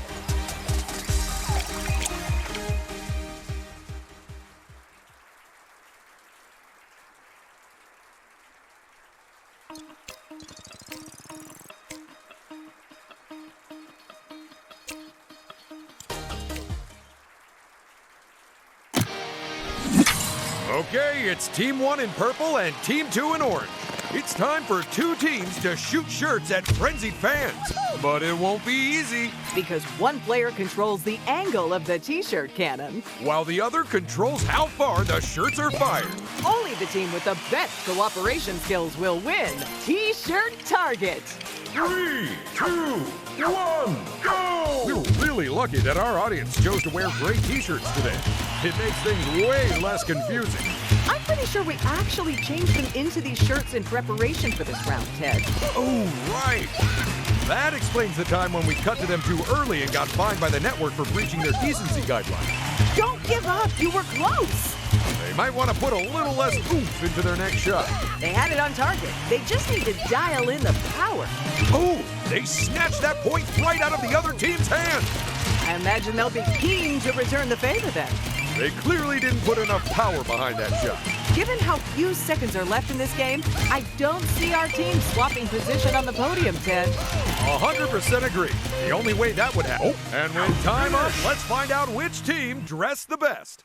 Okay, it's Team 1 in purple and Team 2 in orange. It's time for two teams to shoot shirts at frenzied fans. But it won't be easy. Because one player controls the angle of the t-shirt cannon. While the other controls how far the shirts are fired. Only the team with the best cooperation skills will win. T-shirt target. 3, 2, 1, go! We're really lucky that our audience chose to wear gray t-shirts today. It makes things way less confusing. I'm pretty sure we actually changed them into these shirts in preparation for this round, Ted. Oh, right. That explains the time when we cut to them too early and got fined by the network for breaching their decency guidelines. Don't give up. You were close. They might want to put a little less oomph into their next shot. They had it on target. They just need to dial in the power. Oh, they snatched that point right out of the other team's hand. I imagine they'll be keen to return the favor then. They clearly didn't put enough power behind that shot. Given how few seconds are left in this game, I don't see our team swapping position on the podium, Ted. 100% agree. The only way that would happen. Oh, and when time up, let's find out which team dressed the best.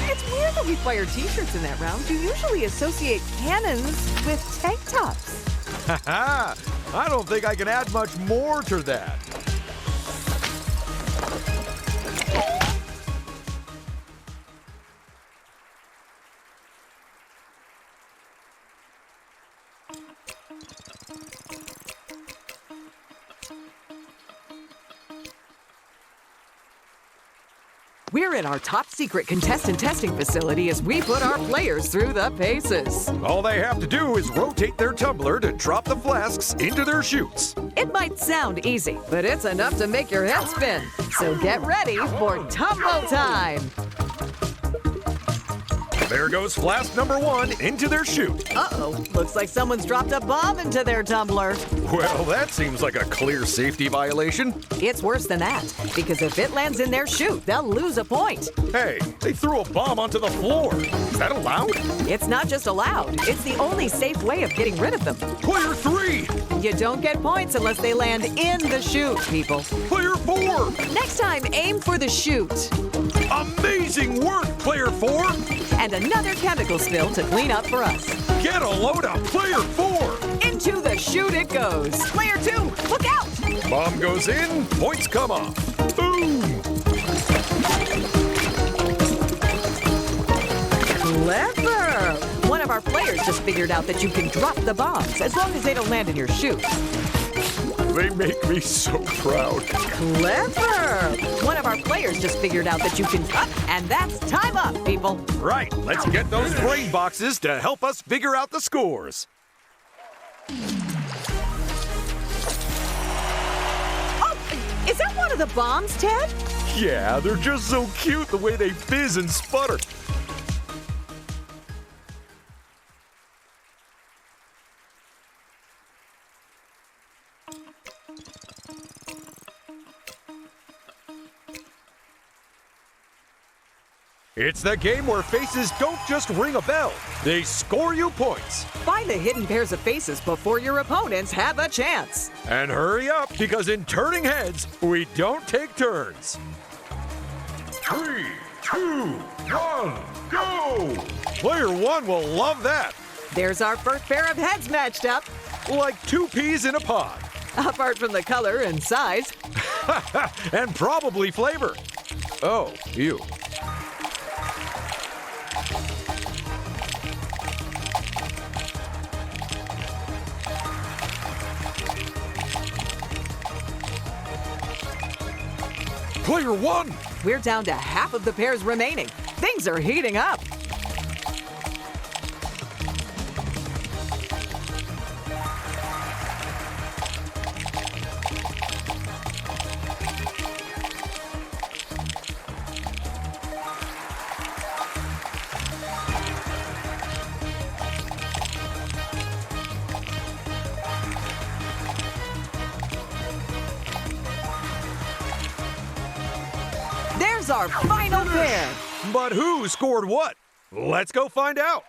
It's weird that we fire t-shirts in that round. You usually associate cannons with tank tops. Haha, I don't think I can add much more to that. We're in our top secret contestant testing facility as we put our players through the paces. All they have to do is rotate their tumbler to drop the flasks into their chutes. It might sound easy, but it's enough to make your head spin. So get ready for tumble time. There goes flask number 1 into their chute. Uh-oh, looks like someone's dropped a bomb into their tumbler. Well, that seems like a clear safety violation. It's worse than that, because if it lands in their chute, they'll lose a point. Hey, they threw a bomb onto the floor. Is that allowed? It's not just allowed, it's the only safe way of getting rid of them. Player 3! You don't get points unless they land in the chute, people. Player 4! Next time, aim for the chute. Amazing work, Player 4! And another chemical spill to clean up for us. Get a load of Player 4! Into the chute it goes. Player 2, look out! Bomb goes in, points come off. Boom! Clever! One of our players just figured out that you can drop the bombs as long as they don't land in your chute. They make me so proud. Clever! One of our players just figured out that you can... And that's time up, people. Right, let's get those brain boxes to help us figure out the scores. Oh, is that one of the bombs, Ted? Yeah, they're just so cute the way they fizz and sputter. It's the game where faces don't just ring a bell, they score you points. Find the hidden pairs of faces before your opponents have a chance. And hurry up, because in turning heads, we don't take turns. 3, 2, 1, go! Player one will love that. There's our first pair of heads matched up. Like 2 peas in a pod. Apart from the color and size. And probably flavor. Oh, ew. Player one! We're down to half of the pairs remaining. Things are heating up. There's our final pair. But who scored what? Let's go find out.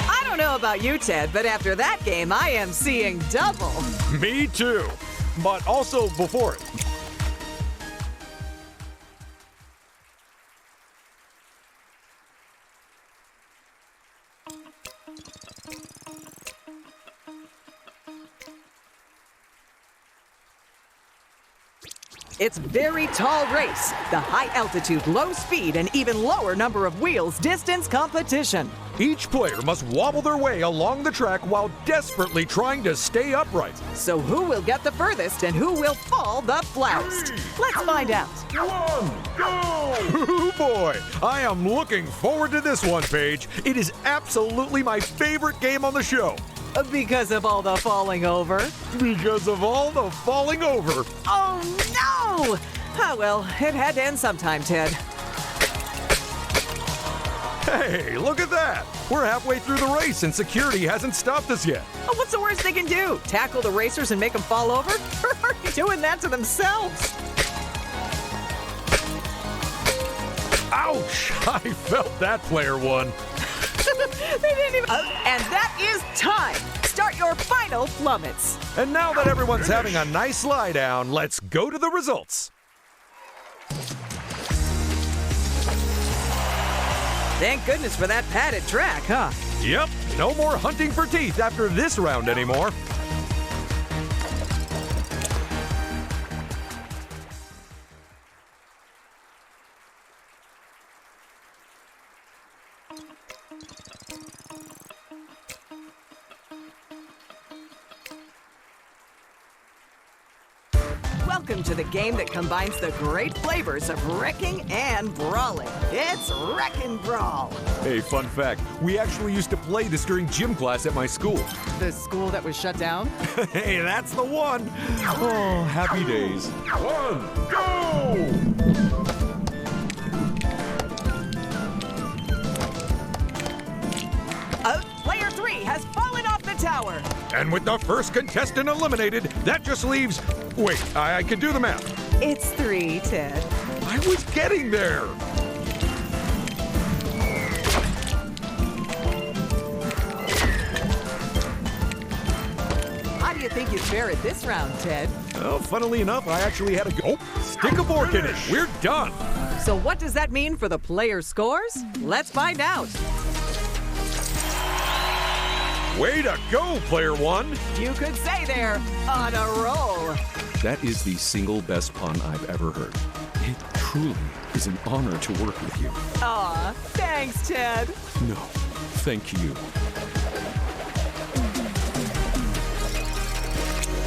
I don't know about you, Ted, but after that game, I am seeing double. Me too. But also before it. It's very tall race, the high altitude, low speed, and even lower number of wheels distance competition. Each player must wobble their way along the track while desperately trying to stay upright. So who will get the furthest and who will fall the flautest? Let's find out. 1, go! Oh boy, I am looking forward to this one, Paige. It is absolutely my favorite game on the show. Because of all the falling over. Because of all the falling over. Oh no! Ah, well, it had to end sometime, Ted. Hey, look at that. We're halfway through the race and security hasn't stopped us yet. Oh, what's the worst they can do? Tackle the racers and make them fall over? Or are you doing that to themselves? Ouch! I felt that, player one. They didn't even... and that is time. Start your final plummets. And now that everyone's having a nice lie down, let's go to the results. Thank goodness for that padded track, huh? Yep, no more hunting for teeth after this round anymore. Welcome to the game that combines the great flavors of wrecking and brawling. It's Wreck and Brawl. Hey, fun fact, we actually used to play this during gym class at my school. The school that was shut down? Hey, that's the one. Oh, happy days. 1, go! Player 3 has fallen off the tower. And with the first contestant eliminated, that just leaves... Wait, I can do the math. It's 3, Ted. I was getting there. How do you think you fare at this round, Ted? Well, funnily enough, I actually had a go. Stick a fork in it. We're done. So what does that mean for the player scores? Let's find out. Way to go, player one. You could say they're on a roll. That is the single best pun I've ever heard. It truly is an honor to work with you. Aw, thanks, Ted. No, thank you.